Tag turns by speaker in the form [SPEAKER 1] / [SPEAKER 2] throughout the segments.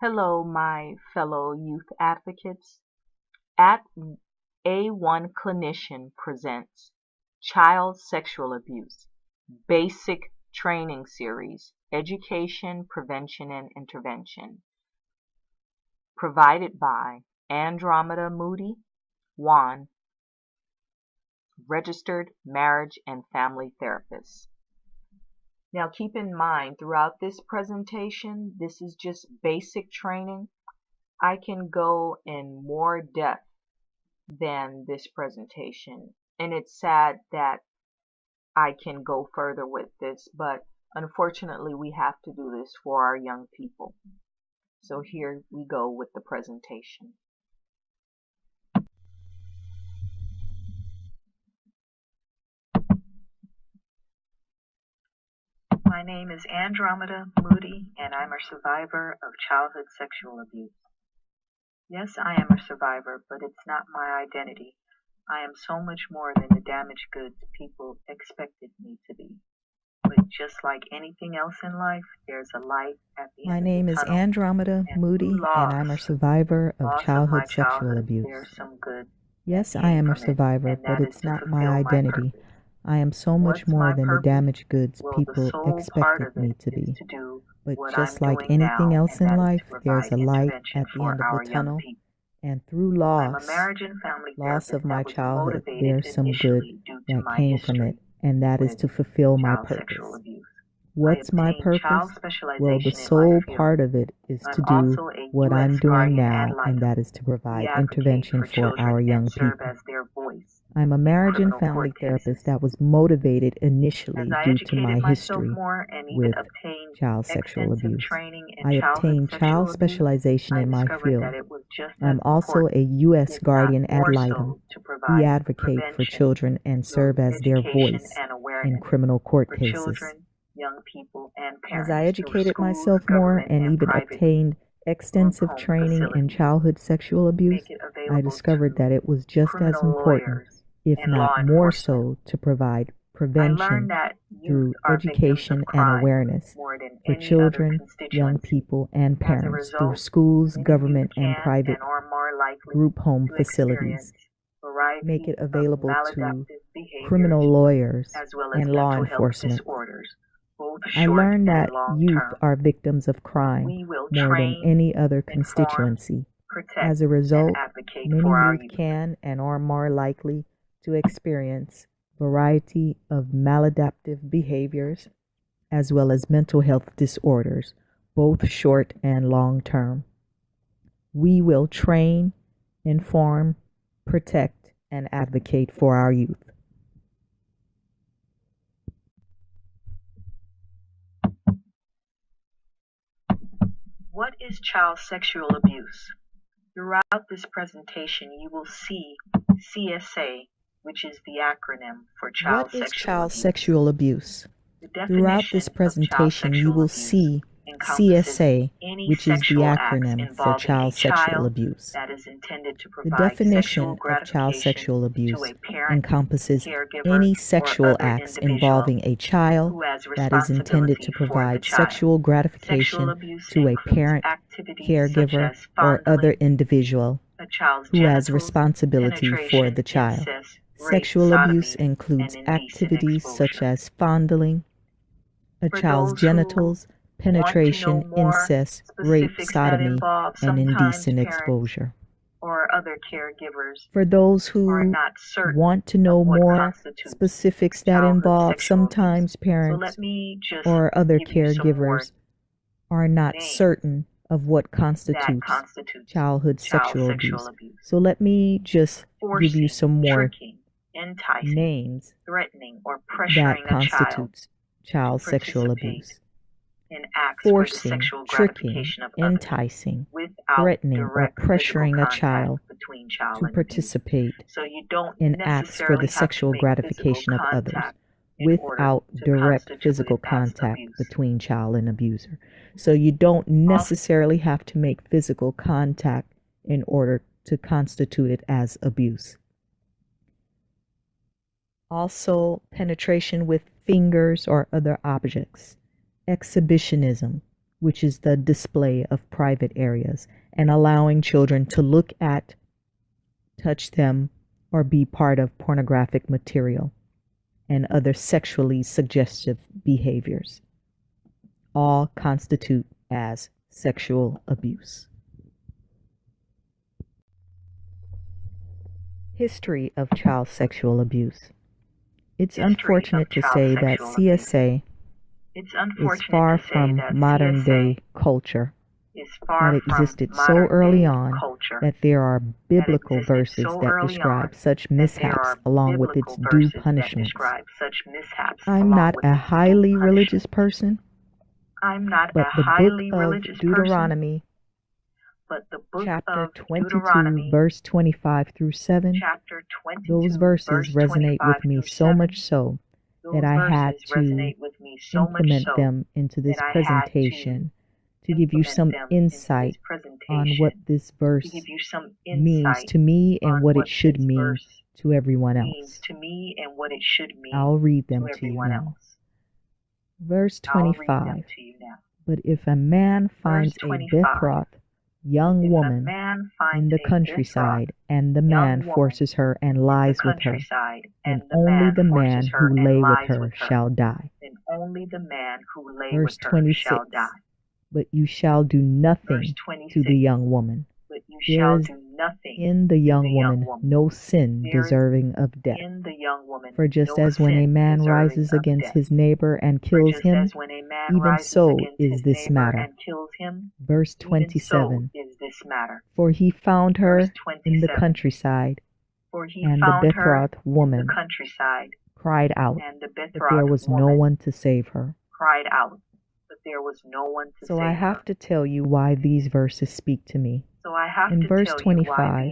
[SPEAKER 1] Hello, my fellow youth advocates. At A1 Clinician presents Child Sexual Abuse Basic Training Series Education, Prevention, and Intervention, provided by Andromeda Moody Wan, registered marriage and family therapist. Now keep in mind throughout this presentation, this is just basic training. I can go in more depth than this presentation. And it's sad that I can go further with this, but unfortunately we have to do this for our young people. So here we go with the presentation. My name is Andromeda Moody, and I'm a survivor of childhood sexual abuse. Yes, I am a survivor, but it's not my identity. I am so much more than the damaged goods people expected me to be. But just like anything else in life, there's a light at the
[SPEAKER 2] My
[SPEAKER 1] end
[SPEAKER 2] name
[SPEAKER 1] of the
[SPEAKER 2] is
[SPEAKER 1] tunnel.
[SPEAKER 2] Andromeda Moody, and I'm a survivor of childhood sexual abuse. Yes, I am a survivor, but it's not my identity. I am so much more than the damaged goods people expected me to be. But just like anything else in life, there's a light at the end of the tunnel. And through loss of my childhood, there's some good that came from it, and that is to fulfill my purpose. What's my purpose? Well, the sole part of it is to do what I'm doing now, and that is to provide intervention for our young people. I'm a marriage and family therapist that was motivated initially due to my history with child sexual abuse. I obtained child specialization in my field. I'm also a U.S. guardian ad litem. We advocate for children and serve as their voice in criminal court cases. As I educated myself more and even obtained extensive training in childhood sexual abuse, I discovered that it was just as important, if not more so, to provide prevention through education and awareness for children, young people, and parents through schools, government, and private group home facilities. Make it available to criminal lawyers and law enforcement. I learned that youth are victims of crime more than any other constituency. As a result, many youth can and are more likely to experience a variety of maladaptive behaviors as well as mental health disorders, both short and long term. We will train, inform, protect, and advocate for our youth.
[SPEAKER 1] What is child sexual abuse? Throughout this presentation, you will see CSA, which is the acronym for child
[SPEAKER 2] What is child sexual abuse? Throughout this presentation, you will see CSA, which is the acronym for child sexual abuse. The definition of child sexual abuse encompasses any sexual acts involving a child that is intended to provide sexual gratification to a parent, caregiver, or other individual who has responsibility for the child. Sexual abuse includes activities such as fondling, a child's genitals, penetration, incest, rape, sodomy, and indecent exposure. For those who want to know more specifics that involve sometimes parents or other caregivers are not certain of what constitutes childhood sexual abuse. So let me just give you some more names that constitutes child sexual abuse. Forcing, tricking, enticing, threatening, or pressuring a child to participate in acts for the sexual gratification of others without direct physical contact between child and abuser. So you don't necessarily have to make physical contact in order to constitute it as abuse. Also, penetration with fingers or other objects. Exhibitionism, which is the display of private areas, and allowing children to look at, touch them, or be part of pornographic material and other sexually suggestive behaviors. All constitute as sexual abuse. History of child sexual abuse. It's unfortunate to say that CSA is far from modern day culture, that existed so early on that there are biblical verses that describe such mishaps along with its due punishments. I'm not a highly religious person, but the book of Deuteronomy, chapter 22, verse 25 through 7, those verses resonate with me so much so that I had to implement them into this presentation to give you some insight on what this verse means to me and what it should mean to everyone else. I'll read them to you now. Verse 25. But if a man finds a betrothed young woman in the countryside, and the man forces her and lies with her, and only the man who lay with her shall die. Verse 26. But you shall do nothing to the young woman. There is in the young woman no sin deserving of death. For just as when a man rises against his neighbor and kills him, even so is this matter. Verse 27. For he found her in the countryside, and the betrothed woman cried out, but there was no one to save her. So I have to tell you why these verses speak to me. In verse 25,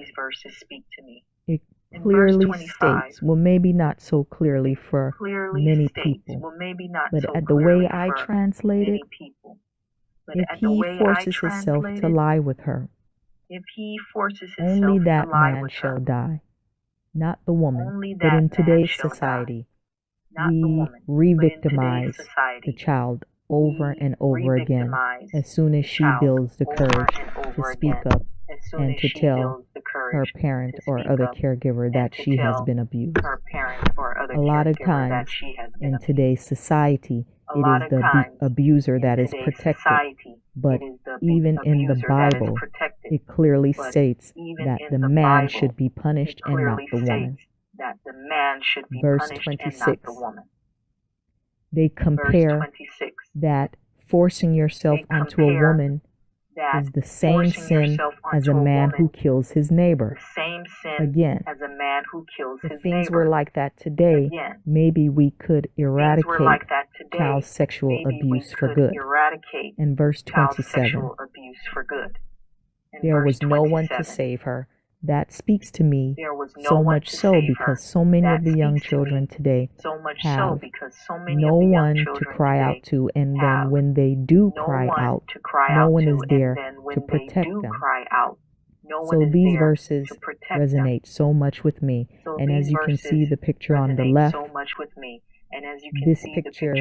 [SPEAKER 2] it clearly states, well, maybe not so clearly for many people, but at the way I translate it, if he forces himself to lie with her, only that man shall die, not the woman. But in today's society, we re-victimize the child over and over again as soon as she builds the courage to speak up and to tell her parent or other caregiver that she has been abused. A lot of times in today's society, it is the abuser that is protected. But even in the Bible, it clearly states that the man should be punished and not the woman. Verse 26. They compare that forcing yourself onto a woman is the same sin as a man who kills his neighbor. Again, if things were like that today, maybe we could eradicate child sexual abuse for good. In verse 27, there was no one to save her. That speaks to me so much so because so many of the young children today have no one to cry out to, and then when they do cry out, no one is there to protect them. So these verses resonate so much with me, and as you can see the picture on the left, this picture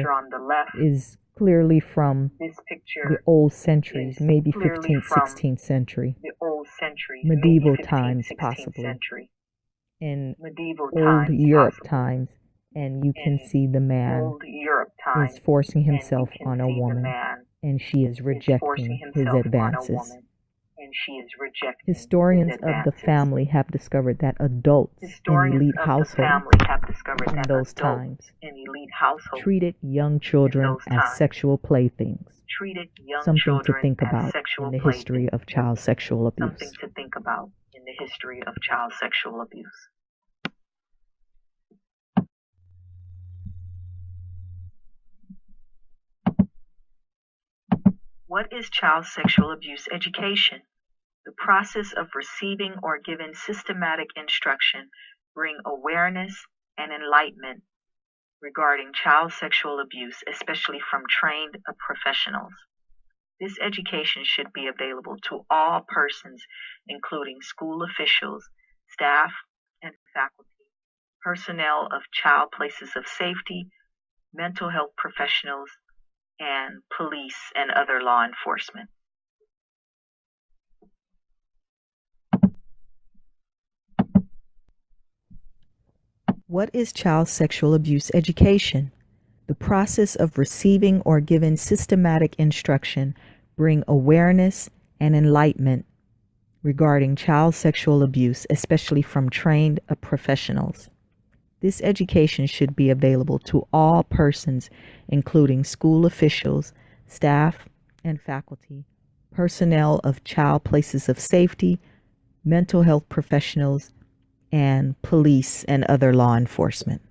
[SPEAKER 2] is clearly from the old centuries, maybe 15th, 16th century, medieval times possibly, in old Europe times, and you can see the man is forcing himself on a woman, and she is rejecting his advances. Historians of the family have discovered that adults in elite households in those times treated young children as sexual playthings. Something to think about in the history of child sexual abuse.
[SPEAKER 1] What is child sexual abuse education? The process of receiving or giving systematic instruction bring awareness and enlightenment regarding child sexual abuse, especially from trained professionals. This education should be available to all persons, including school officials, staff, and faculty, personnel of child places of safety, mental health professionals, and police and other law enforcement.
[SPEAKER 2] What is child sexual abuse education? The process of receiving or giving systematic instruction bring awareness and enlightenment regarding child sexual abuse, especially from trained professionals. This education should be available to all persons, including school officials, staff and faculty, personnel of child places of safety, mental health professionals, and police and other law enforcement.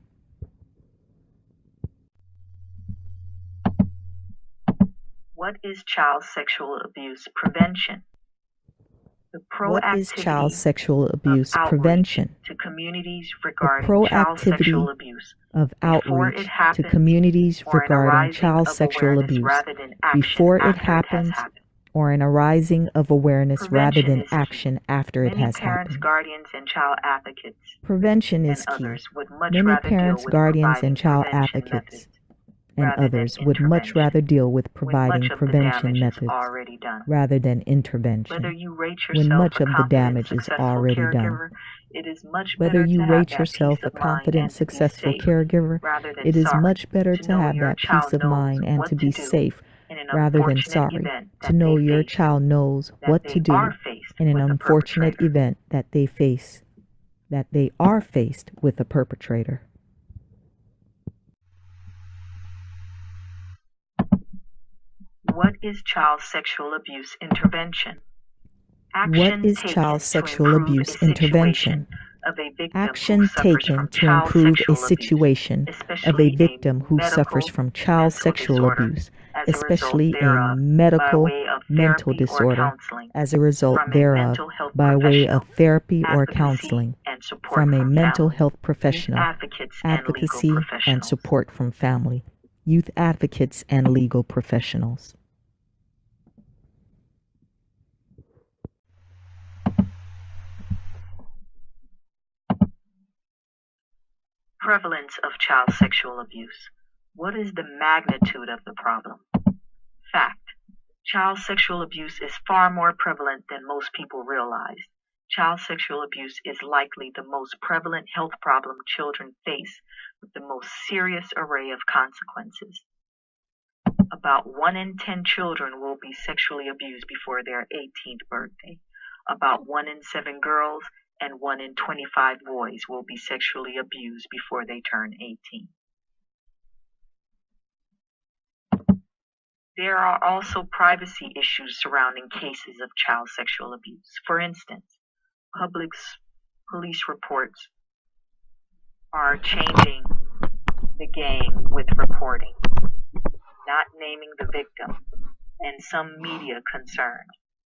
[SPEAKER 1] What is child sexual abuse prevention?
[SPEAKER 2] What is child sexual abuse prevention?
[SPEAKER 1] To communities
[SPEAKER 2] The
[SPEAKER 1] regarding child sexual
[SPEAKER 2] proactivity
[SPEAKER 1] abuse
[SPEAKER 2] of outreach to
[SPEAKER 1] happens,
[SPEAKER 2] communities
[SPEAKER 1] or an
[SPEAKER 2] regarding
[SPEAKER 1] arising
[SPEAKER 2] child
[SPEAKER 1] of
[SPEAKER 2] sexual
[SPEAKER 1] awareness
[SPEAKER 2] abuse
[SPEAKER 1] rather than action
[SPEAKER 2] before it
[SPEAKER 1] after has
[SPEAKER 2] happens,
[SPEAKER 1] happened.
[SPEAKER 2] or an arising of awareness rather
[SPEAKER 1] Prevention
[SPEAKER 2] than
[SPEAKER 1] is key.
[SPEAKER 2] action after it
[SPEAKER 1] Many
[SPEAKER 2] has
[SPEAKER 1] parents,
[SPEAKER 2] happened.
[SPEAKER 1] guardians, and child advocates
[SPEAKER 2] Prevention
[SPEAKER 1] and
[SPEAKER 2] is key.
[SPEAKER 1] others would much
[SPEAKER 2] Many
[SPEAKER 1] rather deal
[SPEAKER 2] parents,
[SPEAKER 1] with
[SPEAKER 2] guardians,
[SPEAKER 1] providing
[SPEAKER 2] and child
[SPEAKER 1] prevention
[SPEAKER 2] advocates
[SPEAKER 1] methods
[SPEAKER 2] and
[SPEAKER 1] rather than
[SPEAKER 2] others would much
[SPEAKER 1] intervention,
[SPEAKER 2] rather deal with
[SPEAKER 1] when
[SPEAKER 2] providing
[SPEAKER 1] much of the
[SPEAKER 2] prevention
[SPEAKER 1] damage is
[SPEAKER 2] methods
[SPEAKER 1] already done.
[SPEAKER 2] rather than
[SPEAKER 1] Whether
[SPEAKER 2] intervention.
[SPEAKER 1] you rate
[SPEAKER 2] When
[SPEAKER 1] yourself
[SPEAKER 2] much
[SPEAKER 1] a
[SPEAKER 2] of the
[SPEAKER 1] confident,
[SPEAKER 2] damage is
[SPEAKER 1] successful
[SPEAKER 2] already done.
[SPEAKER 1] caregiver, it is much
[SPEAKER 2] Whether
[SPEAKER 1] better to
[SPEAKER 2] you
[SPEAKER 1] have
[SPEAKER 2] rate
[SPEAKER 1] that
[SPEAKER 2] yourself
[SPEAKER 1] peace
[SPEAKER 2] a
[SPEAKER 1] of mind
[SPEAKER 2] confident,
[SPEAKER 1] and to be
[SPEAKER 2] successful
[SPEAKER 1] safe
[SPEAKER 2] caregiver,
[SPEAKER 1] rather than
[SPEAKER 2] it is
[SPEAKER 1] sorry.
[SPEAKER 2] much better
[SPEAKER 1] To
[SPEAKER 2] to
[SPEAKER 1] know
[SPEAKER 2] have
[SPEAKER 1] your
[SPEAKER 2] that
[SPEAKER 1] child
[SPEAKER 2] peace of
[SPEAKER 1] knows
[SPEAKER 2] mind and
[SPEAKER 1] what
[SPEAKER 2] to
[SPEAKER 1] to
[SPEAKER 2] be
[SPEAKER 1] do
[SPEAKER 2] safe
[SPEAKER 1] in an
[SPEAKER 2] rather than
[SPEAKER 1] unfortunate
[SPEAKER 2] sorry.
[SPEAKER 1] event
[SPEAKER 2] To
[SPEAKER 1] that
[SPEAKER 2] know
[SPEAKER 1] they
[SPEAKER 2] your
[SPEAKER 1] face,
[SPEAKER 2] child knows
[SPEAKER 1] that
[SPEAKER 2] what
[SPEAKER 1] they
[SPEAKER 2] to do
[SPEAKER 1] are faced
[SPEAKER 2] in an
[SPEAKER 1] with a
[SPEAKER 2] unfortunate
[SPEAKER 1] perpetrator.
[SPEAKER 2] event that they are faced with a perpetrator.
[SPEAKER 1] What is child sexual abuse intervention?
[SPEAKER 2] What is child sexual abuse intervention? Action taken to improve a situation of a victim who suffers from child sexual abuse, especially a medical mental disorder, as a result thereof, by way of therapy or counseling from a mental health professional, advocacy and support from family, youth advocates, and legal professionals.
[SPEAKER 1] Prevalence of child sexual abuse. What is the magnitude of the problem? Fact. Child sexual abuse is far more prevalent than most people realize. Child sexual abuse is likely the most prevalent health problem children face, with the most serious array of consequences. About 1 in 10 children will be sexually abused before their 18th birthday. About 1 in 7 girls and 1 in 25 boys will be sexually abused before they turn 18. There are also privacy issues surrounding cases of child sexual abuse. For instance, police reports are changing the game with reporting, not naming the victim, and some media concerns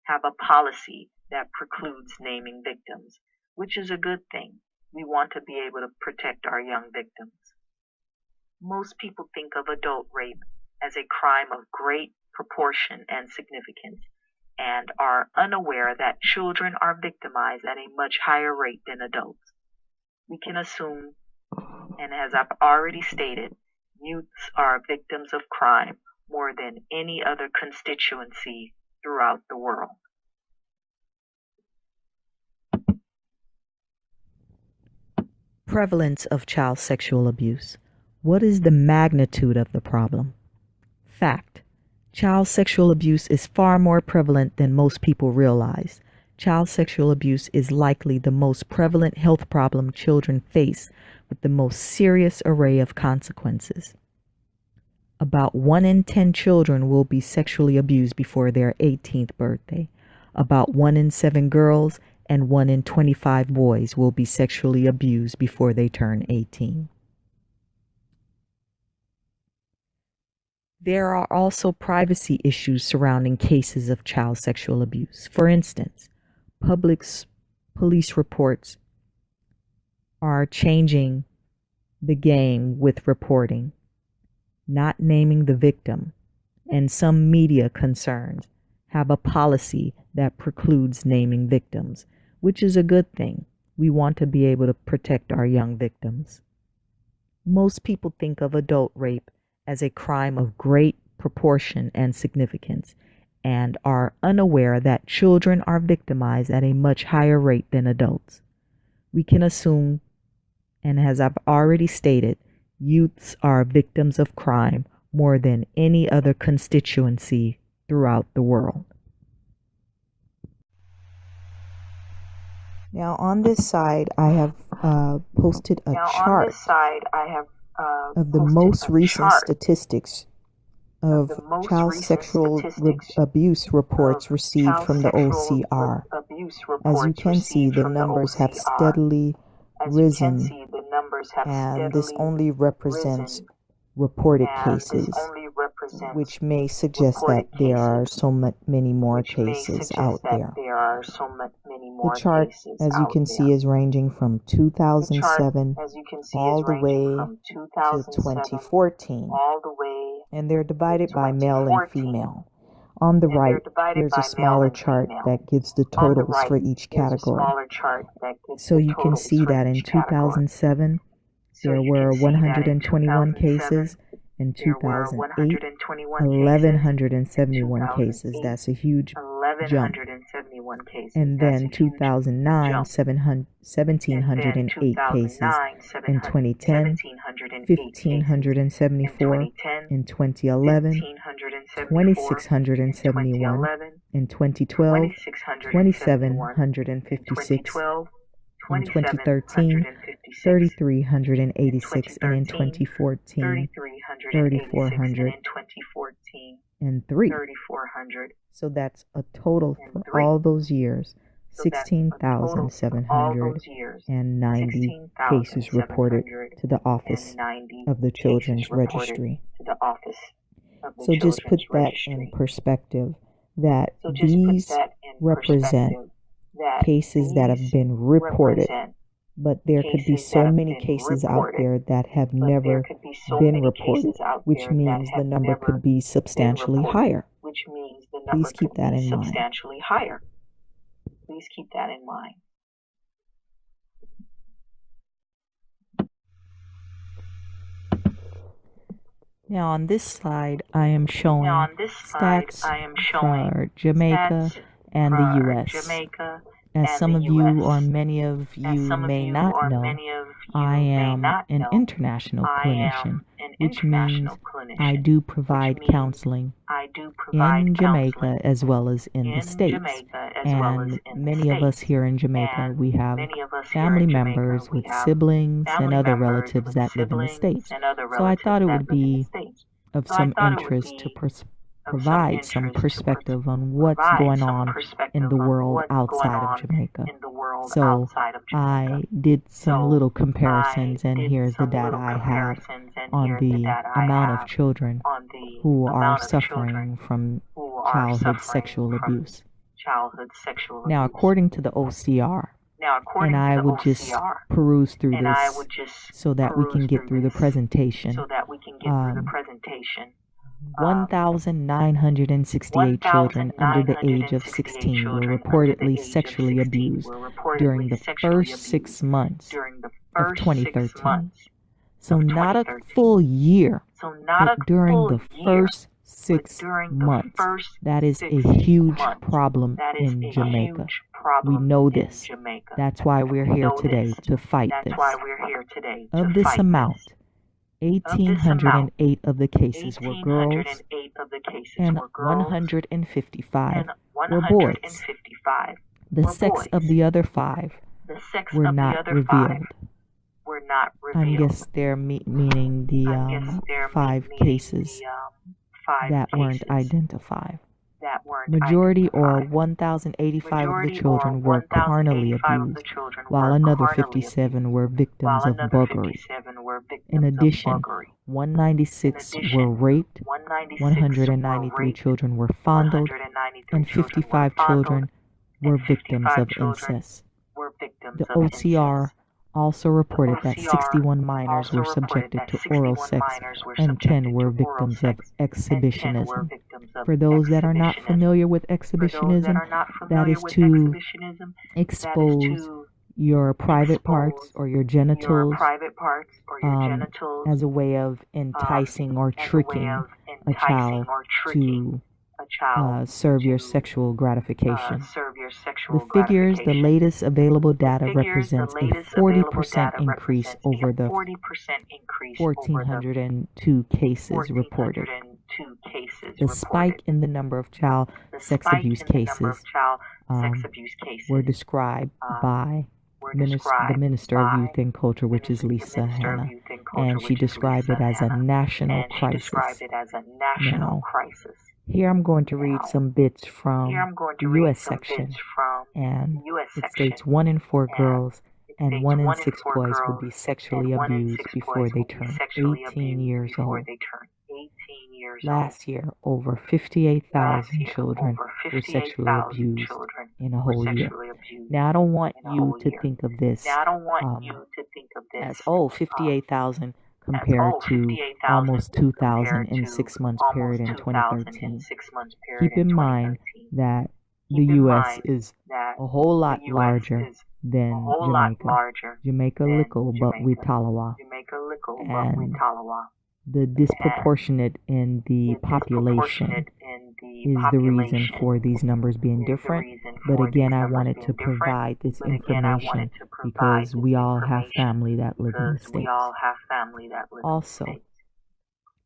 [SPEAKER 1] have a policy that precludes naming victims, which is a good thing. We want to be able to protect our young victims. Most people think of adult rape as a crime of great proportion and significance, and are unaware that children are victimized at a much higher rate than adults. We can assume, and as I've already stated, youths are victims of crime more than any other constituency throughout the world.
[SPEAKER 2] Prevalence of child sexual abuse. What is the magnitude of the problem? Fact. Child sexual abuse is far more prevalent than most people realize. Child sexual abuse is likely the most prevalent health problem children face, with the most serious array of consequences. About 1 in 10 children will be sexually abused before their 18th birthday. About 1 in 7 girls and 1 in 25 boys will be sexually abused before they turn 18. There are also privacy issues surrounding cases of child sexual abuse. For instance, police reports are changing the game with reporting, not naming the victim, and some media concerns have a policy that precludes naming victims, which is a good thing. We want to be able to protect our young victims. Most people think of adult rape as a crime of great proportion and significance, and are unaware that children are victimized at a much higher rate than adults. We can assume, and as I've already stated, youths are victims of crime more than any other constituency throughout the world. Now on this side, I have posted a chart of the most recent statistics of child sexual abuse reports received from the OCR. As you can see, the numbers have steadily risen, and this only represents reported cases, which may suggest that there are so many more cases out there. The chart, as you can see, is ranging from 2007 all the way to 2014, and they're divided by male and female. On the right, there's a smaller chart that gives the totals for each category. So you can see that in 2007, there were 121 cases. In 2008, 1,171 cases. That's a huge jump. And then 2009, 1,708 cases. In 2010, 1,574. In 2011, 2,671. In 2012, 2,756. In 2013, 3,386, and in 2014, 3,403. So that's a total for all those years, 16,790 cases reported to the Office of the Children's Registry. So just put that in perspective, that these represent cases that have been reported, but there could be so many cases out there that have never been reported, which means the number could be substantially higher. Please keep that in mind. Now on this slide, I am showing stats for Jamaica and the U.S. As some of you or many of you may not know, I am an international clinician, which means I do provide counseling in Jamaica as well as in the States. And many of us here in Jamaica, we have family members with siblings and other relatives that live in the States. So I thought it would be of some interest to provide some perspective on what's going on in the world outside of Jamaica. So I did some little comparisons, and here's the data I have on the amount of children who are suffering from childhood sexual abuse. Now, according to the OCR, and I will just peruse through this so that we can get through the presentation. 1,968 children under the age of 16 were reportedly sexually abused during the first 6 months of 2013. So not a full year, but during the first 6 months. That is a huge problem in Jamaica. We know this. That's why we're here today, to fight this. Of this amount, 1,808 of the cases were girls and 155 were boys. The sex of the other 5 were not revealed. I guess they're meaning the 5 cases that weren't identified. Majority, or 1,085 of the children, were carnally abused, while another 57 were victims of buggery. In addition, 196 were raped, 193 children were fondled, and 55 children were victims of incest. The OCR also reported that 61 minors were subjected to oral sex and 10 were victims of exhibitionism. For those that are not familiar with exhibitionism, that is to expose your private parts or your genitals as a way of enticing or tricking a child to serve your sexual gratification. The figures, the latest available data represents a 40% increase over the 1,402 cases reported. The spike in the number of child sex abuse cases were described by the Minister of Youth and Culture, which is Lisa Hanna, and she described it as a national crisis. Now, here I'm going to read some bits from the U.S. section, and it states 1 in 4 girls and 1 in 6 boys will be sexually abused before they turn 18 years old. Last year, over 58,000 children were sexually abused in a whole year. Now, I don't want you to think of this as, 58,000 compared to almost 2,000 in 6 months period in 2013. Keep in mind that the U.S. is a whole lot larger than Jamaica. Jamaica Lickle, but Witalawa. And the disproportionate in the population is the reason for these numbers being different. But again, I wanted to provide this information because we all have family that live in the States. Also,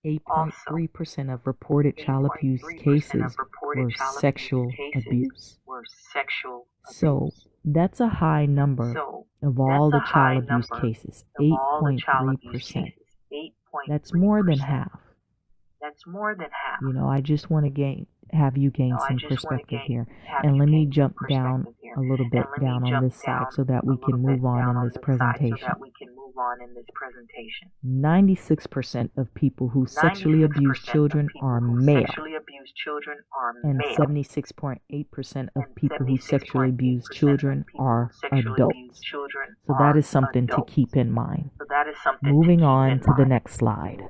[SPEAKER 2] 8.3% of reported child abuse cases were sexual abuse. So that's a high number of all the child abuse cases, 8.3%. That's more than half. You know, I just want to have you gain some perspective here. And let me jump down a little bit down on this side so that we can move on in this presentation. 96% of people who sexually abuse children are male, and 76.8% of people who sexually abuse children are adults. So that is something to keep in mind. Moving on to the next slide.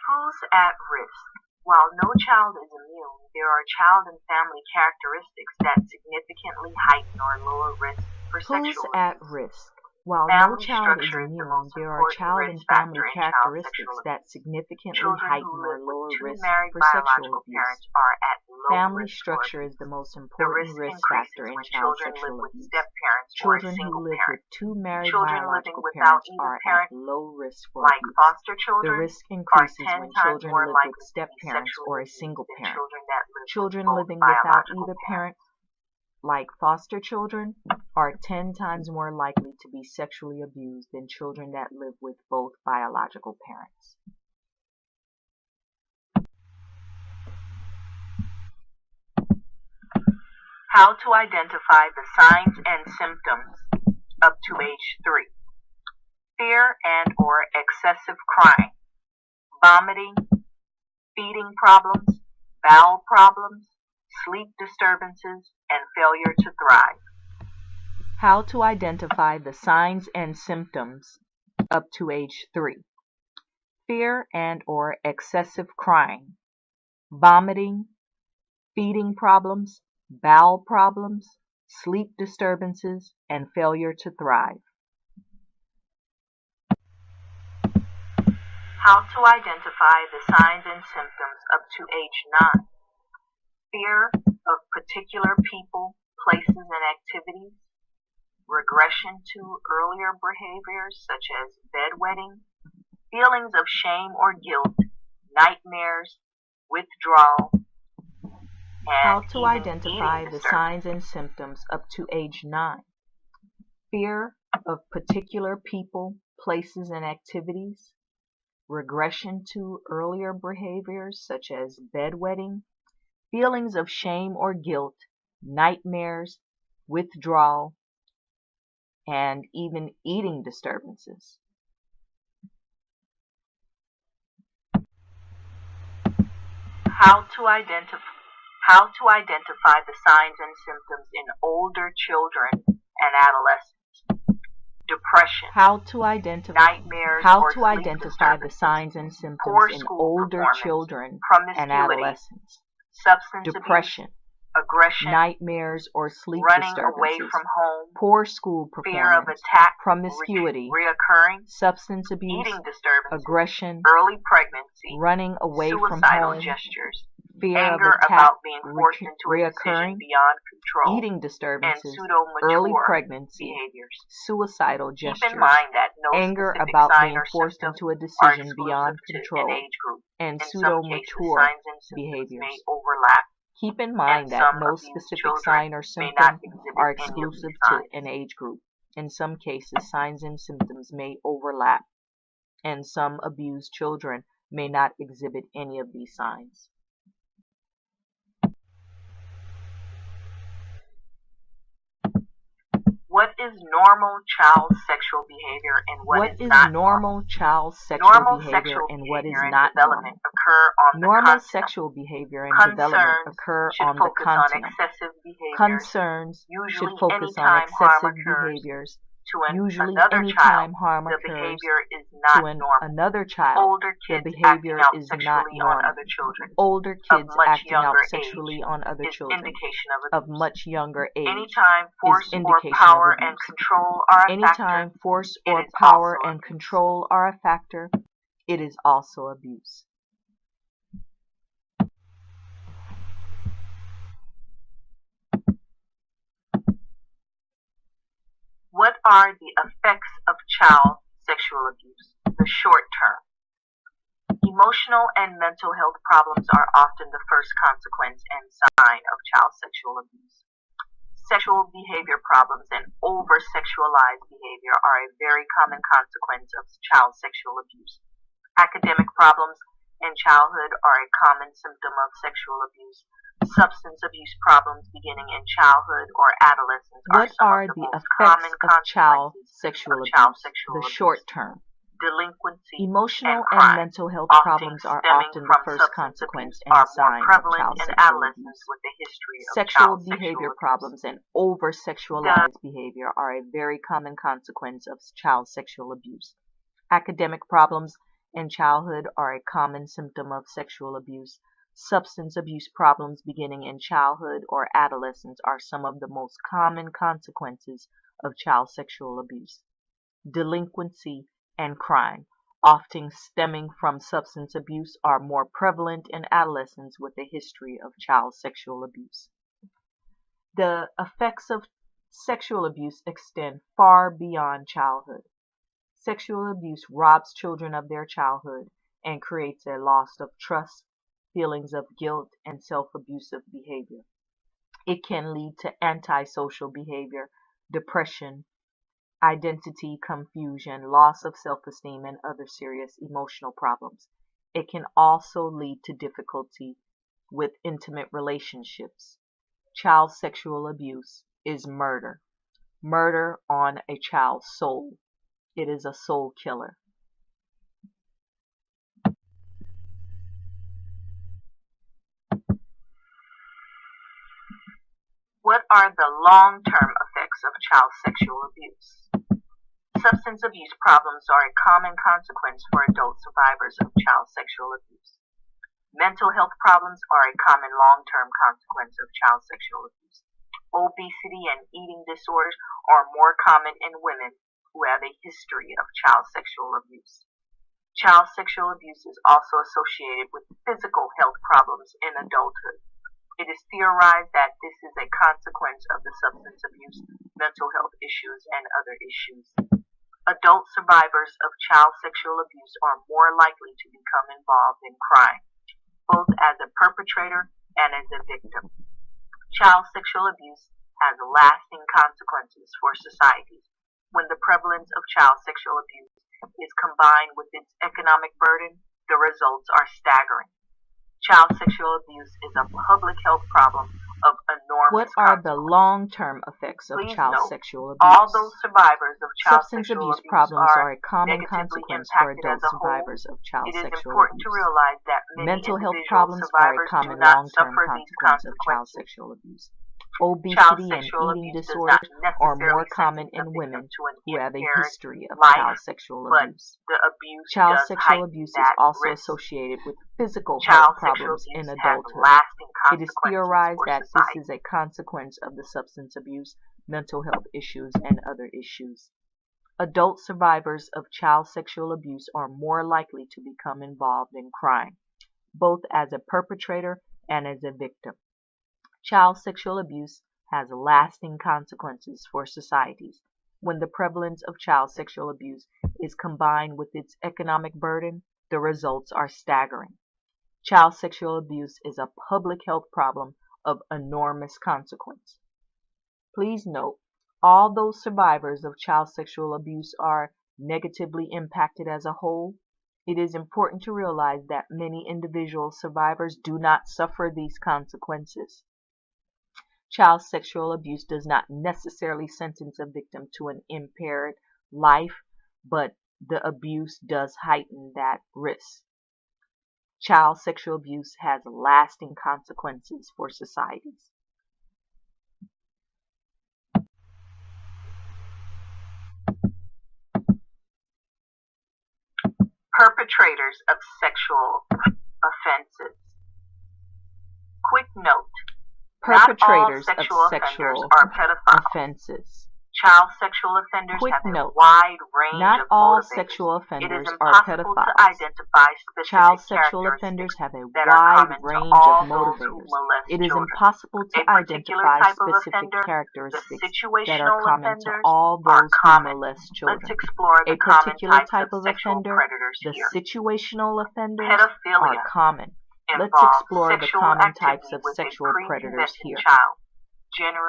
[SPEAKER 1] Who's at risk? While no child is immune, there are child and family characteristics that significantly heighten or lower risk for sexual abuse. Who's at risk? While no child is immune, there are child and family characteristics that significantly heighten or lower risk for sexual abuse. Family structure is the most important risk factor in child sexual abuse. Children who live with 2 married biological parents are at low risk for abuse. The risk increases when children live with step-parents or a single parent. Children living without either parent, like foster children, are 10 times more likely to be sexually abused than children that live with both biological parents. How to identify the signs and symptoms up to age 3. Fear and or excessive crying, vomiting, feeding problems, bowel problems, sleep disturbances, and failure to thrive. How to identify the signs and symptoms up to age 3. Fear and or excessive crying, vomiting, feeding problems, bowel problems, sleep disturbances, and failure to thrive. How to identify the signs and symptoms up to age 9. Fear of particular people, places, and activities, regression to earlier behaviors such as bedwetting, feelings of shame or guilt, nightmares, withdrawal, and how to identify the signs and symptoms up to age 9. Fear of particular people, places, and activities, regression to earlier behaviors such as bedwetting, feelings of shame or guilt, nightmares, withdrawal, and even eating disturbances. How to identify the signs and symptoms in older children and adolescents. Depression. How to identify the signs and symptoms in older children and adolescents. Depression, aggression, nightmares or sleep running away from home, poor school performance, fear of attack, promiscuity, reoccurring, substance abuse, eating disturbances, aggression, early pregnancy, running away from home, gestures, fear anger of attack, about being forced into a decision beyond control, eating disturbances, and early pregnancy behaviors, suicidal gestures. Keep in mind that no anger about being forced into a decision beyond control, and pseudo-mature behaviors may overlap. Keep in mind that no specific sign or symptom are exclusive to an age group. In some cases, signs and symptoms may overlap, and some abused children may not exhibit any of these signs. What is normal child sexual behavior and what is not normal child sexual behavior and what is not normal? Normal sexual behavior and development occur on the content. Concerns should focus on excessive behaviors. Usually anytime harm occurs to another child, the behavior is not normal. Older kids acting out sexually on other children of much younger age is indication of abuse. Anytime force or power and control are a factor, it is also abuse. What are the effects of child sexual abuse? The short term. Emotional and mental health problems are often the first consequence and sign of child sexual abuse. Sexual behavior problems and over-sexualized behavior are a very common consequence of child sexual abuse. Academic problems in childhood are a common symptom of sexual abuse. Substance abuse problems beginning in childhood or adolescence are some of the most common consequences of child sexual abuse. The short term. Delinquency, emotional and mental health problems are often the first consequence and sign of child sexual abuse. Sexual behavior problems and over-sexualized behavior are a very common consequence of child sexual abuse. Academic problems in childhood are a common symptom of sexual abuse. Substance abuse problems beginning in childhood or adolescence are some of the most common consequences of child sexual abuse. Delinquency and crime, often stemming from substance abuse, are more prevalent in adolescents with a history of child sexual abuse. The effects of sexual abuse extend far beyond childhood. Sexual abuse robs children of their childhood and creates a loss of trust, feelings of guilt, and self-abusive behavior. It can lead to antisocial behavior, depression, identity confusion, loss of self-esteem, and other serious emotional problems. It can also lead to difficulty with intimate relationships. Child sexual abuse is murder. Murder on a child's soul. It is a soul killer. What are the long-term effects of child sexual abuse? Substance abuse problems are a common consequence for adult survivors of child sexual abuse. Mental health problems are a common long-term consequence of child sexual abuse. Obesity and eating disorders are more common in women who have a history of child sexual abuse. Child sexual abuse is also associated with physical health problems in adulthood. It is theorized that this is a consequence of the substance abuse, mental health issues, and other issues. Adult survivors of child sexual abuse are more likely to become involved in crime, both as a perpetrator and as a victim. Child sexual abuse has lasting consequences for societies. When the prevalence of child sexual abuse is combined with its economic burden, the results are staggering. Child sexual abuse is a public health problem of enormous consequence. What are the long-term effects of child sexual abuse? All those survivors of child sexual abuse problems are a common consequence for adult survivors of child sexual abuse. It is important to realize that mental health problems are a common long-term consequence of child sexual abuse. Obesity and eating disorders are more common in women who have a history of child sexual abuse. Child sexual abuse is also associated with physical health problems in adulthood. It is theorized that this is a consequence of the substance abuse, mental health issues, and other issues. Adult survivors of child sexual abuse are more likely to become involved in crime, both as a perpetrator and as a victim. Child sexual abuse has lasting consequences for societies. When the prevalence of child sexual abuse is combined with its economic burden, the results are staggering. Child sexual abuse is a public health problem of enormous consequence. Please note, although survivors of child sexual abuse are negatively impacted as a whole, it is important to realize that many individual survivors do not suffer these consequences. Child sexual abuse does not necessarily sentence a victim to an impaired life, but the abuse does heighten that risk. Child sexual abuse has lasting consequences for societies. Perpetrators of sexual offenses. Quick note. Perpetrators of sexual offenses. Child sexual offenders have a wide range of motivators. Not all sexual offenders are pedophiles. Child sexual offenders have a wide range of motivators. It is impossible to identify specific characteristics that are common to all those who molest children. A particular type of offender, the situational offenders, are common. Let's explore the common types of sexual predators here.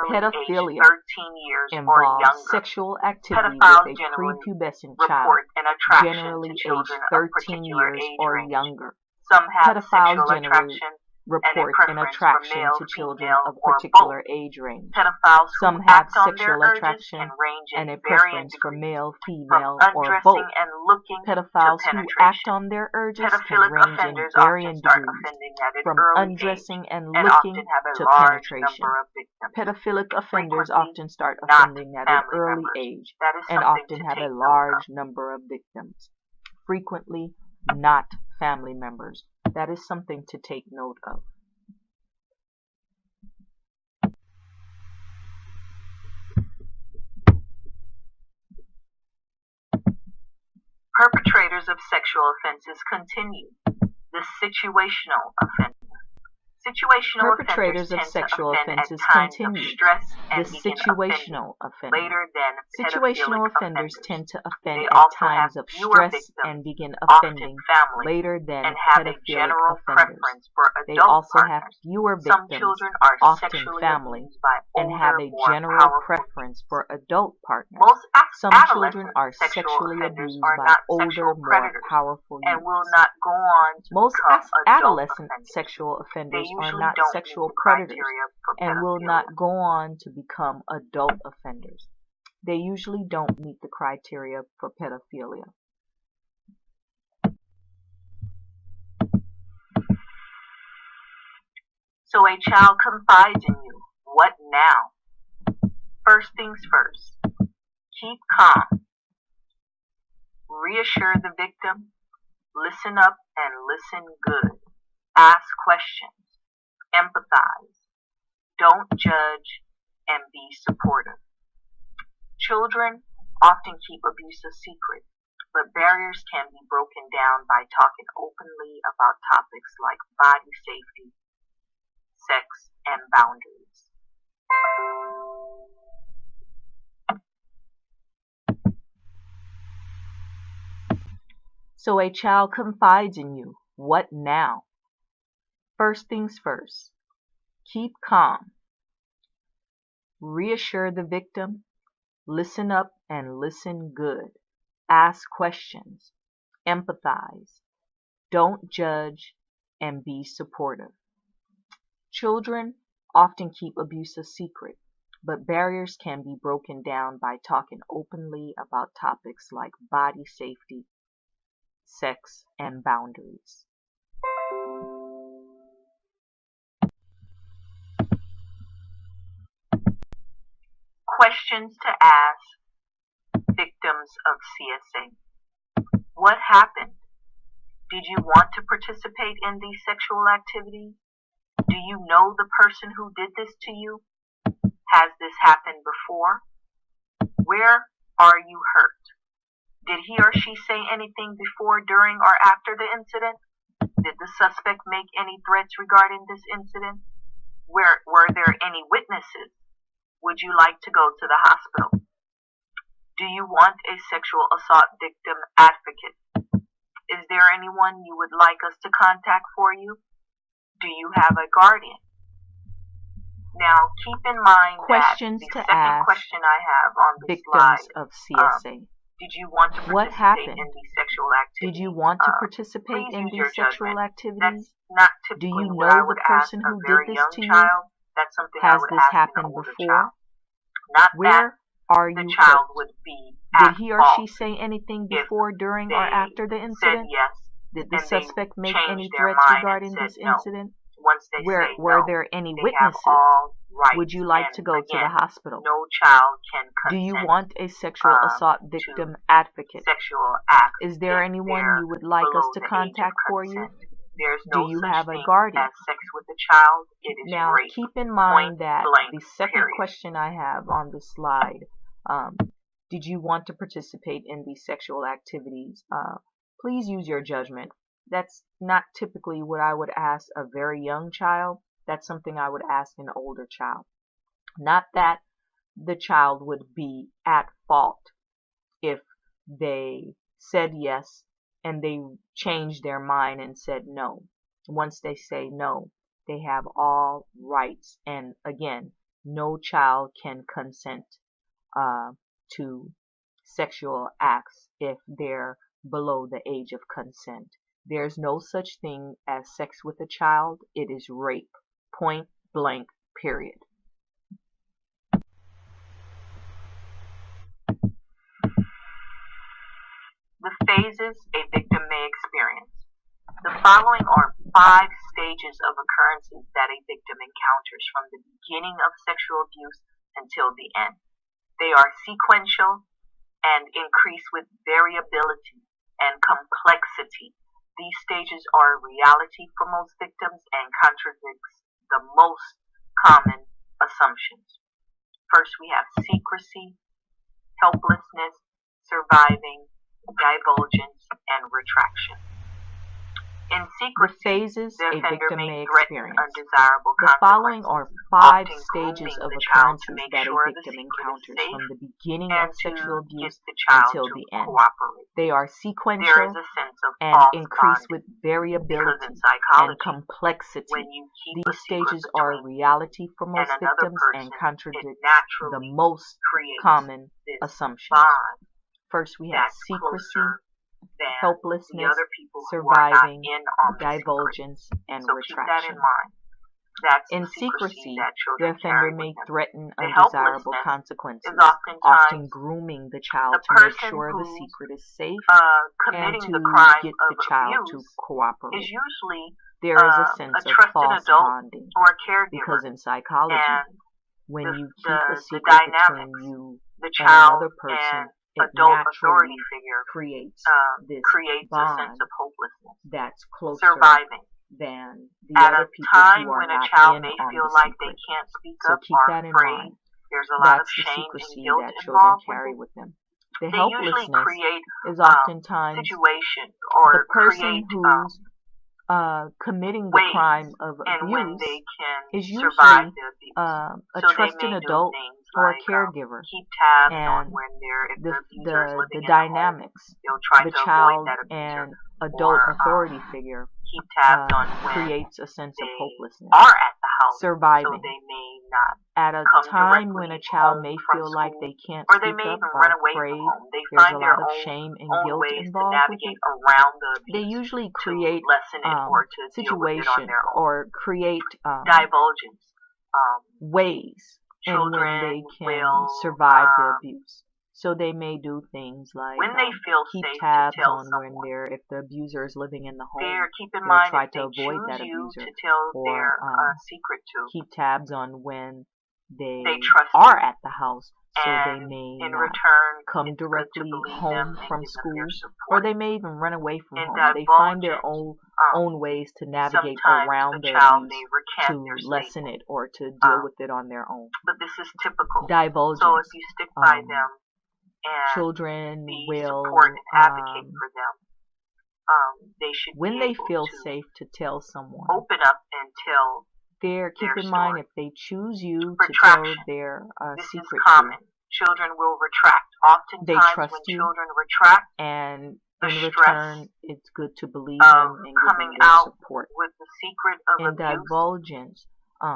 [SPEAKER 1] Pedophilia involves sexual activity with a prepubescent child, generally aged 13 years or younger. Pedophiles generally report an attraction to children of particular age range. Some have sexual attraction and a preference for male, female, or both. Pedophiles who act on their urges can range in varying degrees, from undressing and looking to penetration. Pedophilic offenders often start offending at an early age and often have a large number of victims, frequently not family members. That is something to take note of. Perpetrators of sexual offenses continue. The situational offender. Perpetrators of sexual offenses continue. The situational offender. Situational offenders tend to offend at times of stress and begin offending later than pedophilic offenders. They also have fewer victims, often family, and have a general preference for adult partners. Some children are sexually abused by older, more powerful youths. Most adolescent sexual offenders are not sexual predators and will not go on to become adult offenders. They usually don't meet the criteria for pedophilia. So a child confides in you. What now? First things first. Keep calm. Reassure the victim. Listen up and listen good. Ask questions. Empathize. Don't judge and be supportive. Children often keep abuse a secret, but barriers can be broken down by talking openly about topics like body safety, sex, and boundaries. So a child confides in you. What now? First things first. Keep calm. Reassure the victim. Listen up and listen good. Ask questions. Empathize. Don't judge and be supportive. Children often keep abuse a secret, but barriers can be broken down by talking openly about topics like body safety, sex, and boundaries. Questions to ask victims of CSA. What happened? Did you want to participate in these sexual activities? Do you know the person who did this to you? Has this happened before? Where are you hurt? Did he or she say anything before, during, or after the incident? Did the suspect make any threats regarding this incident? Were there any witnesses? Would you like to go to the hospital? Do you want a sexual assault victim advocate? Is there anyone you would like us to contact for you? Do you have a guardian? Now, keep in mind
[SPEAKER 2] questions
[SPEAKER 1] that the
[SPEAKER 2] to
[SPEAKER 1] second
[SPEAKER 2] ask
[SPEAKER 1] question I have on this
[SPEAKER 2] victims
[SPEAKER 1] slide,
[SPEAKER 2] of CSA.
[SPEAKER 1] did you want to
[SPEAKER 2] What
[SPEAKER 1] participate
[SPEAKER 2] happened?
[SPEAKER 1] in these sexual activities?
[SPEAKER 2] Did you want to participate
[SPEAKER 1] Please
[SPEAKER 2] in
[SPEAKER 1] use your
[SPEAKER 2] these sexual
[SPEAKER 1] judgment.
[SPEAKER 2] activities?
[SPEAKER 1] That's not
[SPEAKER 2] Do
[SPEAKER 1] typically
[SPEAKER 2] you
[SPEAKER 1] what I
[SPEAKER 2] know
[SPEAKER 1] would
[SPEAKER 2] the person
[SPEAKER 1] ask a
[SPEAKER 2] who did
[SPEAKER 1] very
[SPEAKER 2] this
[SPEAKER 1] young
[SPEAKER 2] to you?
[SPEAKER 1] child. That's something I
[SPEAKER 2] Has
[SPEAKER 1] would
[SPEAKER 2] this
[SPEAKER 1] ask an
[SPEAKER 2] happened
[SPEAKER 1] older
[SPEAKER 2] before?
[SPEAKER 1] child. Not that
[SPEAKER 2] Where are
[SPEAKER 1] the
[SPEAKER 2] you
[SPEAKER 1] child
[SPEAKER 2] hurt?
[SPEAKER 1] would be
[SPEAKER 2] Did
[SPEAKER 1] at
[SPEAKER 2] he or
[SPEAKER 1] fault
[SPEAKER 2] she say anything
[SPEAKER 1] if
[SPEAKER 2] before, during, or
[SPEAKER 1] they
[SPEAKER 2] after the
[SPEAKER 1] said
[SPEAKER 2] incident?
[SPEAKER 1] yes
[SPEAKER 2] Did the
[SPEAKER 1] and they
[SPEAKER 2] suspect make
[SPEAKER 1] changed
[SPEAKER 2] any
[SPEAKER 1] their
[SPEAKER 2] threats
[SPEAKER 1] mind and
[SPEAKER 2] regarding
[SPEAKER 1] said
[SPEAKER 2] this
[SPEAKER 1] no.
[SPEAKER 2] incident?
[SPEAKER 1] Once they say
[SPEAKER 2] Were
[SPEAKER 1] no,
[SPEAKER 2] there any
[SPEAKER 1] they have
[SPEAKER 2] witnesses?
[SPEAKER 1] all rights.
[SPEAKER 2] Would you like
[SPEAKER 1] and
[SPEAKER 2] to go to the
[SPEAKER 1] again,
[SPEAKER 2] hospital?
[SPEAKER 1] no child can
[SPEAKER 2] Do you
[SPEAKER 1] consent
[SPEAKER 2] want a sexual assault
[SPEAKER 1] to
[SPEAKER 2] victim advocate?
[SPEAKER 1] sexual acts
[SPEAKER 2] Is there
[SPEAKER 1] if
[SPEAKER 2] anyone
[SPEAKER 1] they're
[SPEAKER 2] you would like us
[SPEAKER 1] below
[SPEAKER 2] to
[SPEAKER 1] the age of
[SPEAKER 2] contact for you?
[SPEAKER 1] consent. There's
[SPEAKER 2] Do
[SPEAKER 1] no
[SPEAKER 2] you
[SPEAKER 1] such
[SPEAKER 2] have a
[SPEAKER 1] thing
[SPEAKER 2] guardian?
[SPEAKER 1] as sex with a child. It is
[SPEAKER 2] Now,
[SPEAKER 1] rape.
[SPEAKER 2] keep in mind
[SPEAKER 1] Point
[SPEAKER 2] that
[SPEAKER 1] blank,
[SPEAKER 2] the second
[SPEAKER 1] period.
[SPEAKER 2] question I have on the slide, did you want to participate in these sexual activities? Please use your judgment. That's not typically what I would ask a very young child. That's something I would ask an older child. Not that the child would be at fault if they said yes and they changed their mind and said no. Once they say no, they have all rights. And again, no child can consent to sexual acts if they're below the age of consent. There's no such thing as sex with a child. It is rape. Point blank, period.
[SPEAKER 1] The phases a victim may experience. The following are 5 stages of occurrences that a victim encounters from the beginning of sexual abuse until the end. They are sequential and increase with variability and complexity. These stages are a reality for most victims and contradicts the most common assumptions. First, we have secrecy, helplessness, surviving, divulgence, and retraction. In secrecy,
[SPEAKER 2] the phases
[SPEAKER 1] the
[SPEAKER 2] a
[SPEAKER 1] offender
[SPEAKER 2] victim
[SPEAKER 1] may
[SPEAKER 2] may
[SPEAKER 1] threaten
[SPEAKER 2] experience.
[SPEAKER 1] undesirable
[SPEAKER 2] The following are 5
[SPEAKER 1] often
[SPEAKER 2] stages
[SPEAKER 1] grooming
[SPEAKER 2] of
[SPEAKER 1] the child to
[SPEAKER 2] occurrences
[SPEAKER 1] make
[SPEAKER 2] that a
[SPEAKER 1] sure the
[SPEAKER 2] victim
[SPEAKER 1] secret is
[SPEAKER 2] encounters
[SPEAKER 1] safe
[SPEAKER 2] from the beginning
[SPEAKER 1] and
[SPEAKER 2] of sexual
[SPEAKER 1] to get
[SPEAKER 2] abuse
[SPEAKER 1] the child
[SPEAKER 2] until
[SPEAKER 1] to
[SPEAKER 2] the end.
[SPEAKER 1] cooperate.
[SPEAKER 2] They are
[SPEAKER 1] There is
[SPEAKER 2] sequential
[SPEAKER 1] a sense of
[SPEAKER 2] and
[SPEAKER 1] false
[SPEAKER 2] increase
[SPEAKER 1] bonding
[SPEAKER 2] with
[SPEAKER 1] because in
[SPEAKER 2] variability and
[SPEAKER 1] psychology,
[SPEAKER 2] complexity.
[SPEAKER 1] when you keep a
[SPEAKER 2] These
[SPEAKER 1] secret
[SPEAKER 2] stages are a
[SPEAKER 1] between
[SPEAKER 2] reality for
[SPEAKER 1] and
[SPEAKER 2] most
[SPEAKER 1] another
[SPEAKER 2] victims and
[SPEAKER 1] person, it
[SPEAKER 2] contradict the
[SPEAKER 1] naturally
[SPEAKER 2] most
[SPEAKER 1] creates
[SPEAKER 2] common
[SPEAKER 1] this
[SPEAKER 2] assumptions.
[SPEAKER 1] bond
[SPEAKER 2] First, we have
[SPEAKER 1] that's
[SPEAKER 2] secrecy,
[SPEAKER 1] closer than the
[SPEAKER 2] helplessness,
[SPEAKER 1] other people who are not
[SPEAKER 2] surviving,
[SPEAKER 1] in on the secret.
[SPEAKER 2] divulgence, and
[SPEAKER 1] So keep that in
[SPEAKER 2] retraction.
[SPEAKER 1] mind. That's
[SPEAKER 2] In
[SPEAKER 1] the secrecy
[SPEAKER 2] secrecy,
[SPEAKER 1] that
[SPEAKER 2] the
[SPEAKER 1] children
[SPEAKER 2] offender
[SPEAKER 1] carry
[SPEAKER 2] may
[SPEAKER 1] with them.
[SPEAKER 2] threaten
[SPEAKER 1] The
[SPEAKER 2] undesirable
[SPEAKER 1] helplessness
[SPEAKER 2] consequences,
[SPEAKER 1] is
[SPEAKER 2] often
[SPEAKER 1] oftentimes
[SPEAKER 2] grooming the
[SPEAKER 1] the
[SPEAKER 2] child to make
[SPEAKER 1] person
[SPEAKER 2] sure the
[SPEAKER 1] who's
[SPEAKER 2] secret is safe and
[SPEAKER 1] committing
[SPEAKER 2] to
[SPEAKER 1] the crime
[SPEAKER 2] get
[SPEAKER 1] of
[SPEAKER 2] the child to
[SPEAKER 1] abuse is
[SPEAKER 2] cooperate.
[SPEAKER 1] usually
[SPEAKER 2] There is a sense
[SPEAKER 1] a
[SPEAKER 2] of
[SPEAKER 1] trusted
[SPEAKER 2] false
[SPEAKER 1] adult
[SPEAKER 2] bonding
[SPEAKER 1] or a caregiver,
[SPEAKER 2] because in psychology,
[SPEAKER 1] and
[SPEAKER 2] when
[SPEAKER 1] the,
[SPEAKER 2] you
[SPEAKER 1] the,
[SPEAKER 2] keep a
[SPEAKER 1] the
[SPEAKER 2] secret between
[SPEAKER 1] dynamics,
[SPEAKER 2] you
[SPEAKER 1] the
[SPEAKER 2] and
[SPEAKER 1] child
[SPEAKER 2] another person,
[SPEAKER 1] and
[SPEAKER 2] it
[SPEAKER 1] adult authority
[SPEAKER 2] naturally
[SPEAKER 1] figure
[SPEAKER 2] creates this
[SPEAKER 1] creates a sense
[SPEAKER 2] bond
[SPEAKER 1] of hopelessness,
[SPEAKER 2] that's closer
[SPEAKER 1] surviving.
[SPEAKER 2] than the
[SPEAKER 1] At
[SPEAKER 2] other
[SPEAKER 1] a
[SPEAKER 2] people
[SPEAKER 1] time
[SPEAKER 2] who are
[SPEAKER 1] when a
[SPEAKER 2] not
[SPEAKER 1] child
[SPEAKER 2] in
[SPEAKER 1] may
[SPEAKER 2] on
[SPEAKER 1] feel
[SPEAKER 2] the
[SPEAKER 1] like they
[SPEAKER 2] secret.
[SPEAKER 1] can't speak
[SPEAKER 2] So
[SPEAKER 1] up
[SPEAKER 2] keep
[SPEAKER 1] or
[SPEAKER 2] that in
[SPEAKER 1] afraid,
[SPEAKER 2] mind.
[SPEAKER 1] there's a lot of
[SPEAKER 2] That's the
[SPEAKER 1] shame and
[SPEAKER 2] secrecy
[SPEAKER 1] guilt
[SPEAKER 2] that children
[SPEAKER 1] involved with
[SPEAKER 2] carry
[SPEAKER 1] it.
[SPEAKER 2] with them. The
[SPEAKER 1] They usually
[SPEAKER 2] helplessness
[SPEAKER 1] create
[SPEAKER 2] is oftentimes
[SPEAKER 1] situations
[SPEAKER 2] the
[SPEAKER 1] or
[SPEAKER 2] person
[SPEAKER 1] create
[SPEAKER 2] who's committing the
[SPEAKER 1] ways
[SPEAKER 2] crime of
[SPEAKER 1] and when
[SPEAKER 2] abuse
[SPEAKER 1] they can
[SPEAKER 2] is
[SPEAKER 1] survive
[SPEAKER 2] usually
[SPEAKER 1] the abuse.
[SPEAKER 2] a
[SPEAKER 1] So they
[SPEAKER 2] trusted
[SPEAKER 1] may do
[SPEAKER 2] adult
[SPEAKER 1] things
[SPEAKER 2] or a
[SPEAKER 1] like
[SPEAKER 2] caregiver,
[SPEAKER 1] keep tabs on
[SPEAKER 2] and
[SPEAKER 1] when they're if the abuser is living
[SPEAKER 2] the
[SPEAKER 1] in the home.
[SPEAKER 2] dynamics,
[SPEAKER 1] They'll try
[SPEAKER 2] the
[SPEAKER 1] to avoid
[SPEAKER 2] child
[SPEAKER 1] that abuser,
[SPEAKER 2] and adult
[SPEAKER 1] or
[SPEAKER 2] authority figure
[SPEAKER 1] keep tabs on when
[SPEAKER 2] creates a sense of
[SPEAKER 1] they
[SPEAKER 2] hopelessness.
[SPEAKER 1] are at the house, so
[SPEAKER 2] Surviving.
[SPEAKER 1] they may not
[SPEAKER 2] At a
[SPEAKER 1] come
[SPEAKER 2] time when a
[SPEAKER 1] directly
[SPEAKER 2] child
[SPEAKER 1] home
[SPEAKER 2] may
[SPEAKER 1] from
[SPEAKER 2] feel like
[SPEAKER 1] school,
[SPEAKER 2] they can't
[SPEAKER 1] or they
[SPEAKER 2] speak
[SPEAKER 1] may
[SPEAKER 2] up
[SPEAKER 1] even
[SPEAKER 2] or
[SPEAKER 1] run away from
[SPEAKER 2] afraid,
[SPEAKER 1] home. They
[SPEAKER 2] there's
[SPEAKER 1] find
[SPEAKER 2] a
[SPEAKER 1] their
[SPEAKER 2] lot of
[SPEAKER 1] own
[SPEAKER 2] shame and
[SPEAKER 1] ways
[SPEAKER 2] guilt
[SPEAKER 1] to
[SPEAKER 2] involved with
[SPEAKER 1] navigate
[SPEAKER 2] it.
[SPEAKER 1] around the
[SPEAKER 2] They
[SPEAKER 1] abuse,
[SPEAKER 2] usually
[SPEAKER 1] to
[SPEAKER 2] create
[SPEAKER 1] lessen it or to deal with it on
[SPEAKER 2] situation
[SPEAKER 1] their own.
[SPEAKER 2] or create
[SPEAKER 1] Divulgence.
[SPEAKER 2] ways in when
[SPEAKER 1] Children
[SPEAKER 2] they can
[SPEAKER 1] will,
[SPEAKER 2] survive the abuse. So they may do things like
[SPEAKER 1] when they feel
[SPEAKER 2] keep
[SPEAKER 1] safe
[SPEAKER 2] tabs
[SPEAKER 1] to tell
[SPEAKER 2] on when
[SPEAKER 1] someone,
[SPEAKER 2] if the abuser is living in the home,
[SPEAKER 1] keep in
[SPEAKER 2] they'll
[SPEAKER 1] mind
[SPEAKER 2] try
[SPEAKER 1] if
[SPEAKER 2] to
[SPEAKER 1] they
[SPEAKER 2] avoid
[SPEAKER 1] choose
[SPEAKER 2] that
[SPEAKER 1] you
[SPEAKER 2] abuser,
[SPEAKER 1] to tell
[SPEAKER 2] or
[SPEAKER 1] their secret to,
[SPEAKER 2] keep tabs on when they
[SPEAKER 1] they trust
[SPEAKER 2] are
[SPEAKER 1] you,
[SPEAKER 2] at the house, so they
[SPEAKER 1] and
[SPEAKER 2] may
[SPEAKER 1] in
[SPEAKER 2] not
[SPEAKER 1] return come directly home from school, or they may even run away from home. They find their own ways to navigate around the abuse, to lessen it, or to deal with it on their own.
[SPEAKER 3] But this is typical.
[SPEAKER 1] Divulgence.
[SPEAKER 3] So if you stick by them and
[SPEAKER 1] children will
[SPEAKER 3] support and advocate for them, they should
[SPEAKER 1] when they feel safe to tell someone,
[SPEAKER 3] open up and tell
[SPEAKER 1] keep in mind, if they choose you to tell their secret
[SPEAKER 3] is common. Children will retract. Oftentimes,
[SPEAKER 1] they trust
[SPEAKER 3] when
[SPEAKER 1] you,
[SPEAKER 3] children retract,
[SPEAKER 1] and in return, it's good to believe them and give them their support.
[SPEAKER 3] With the secret of
[SPEAKER 1] and divulgence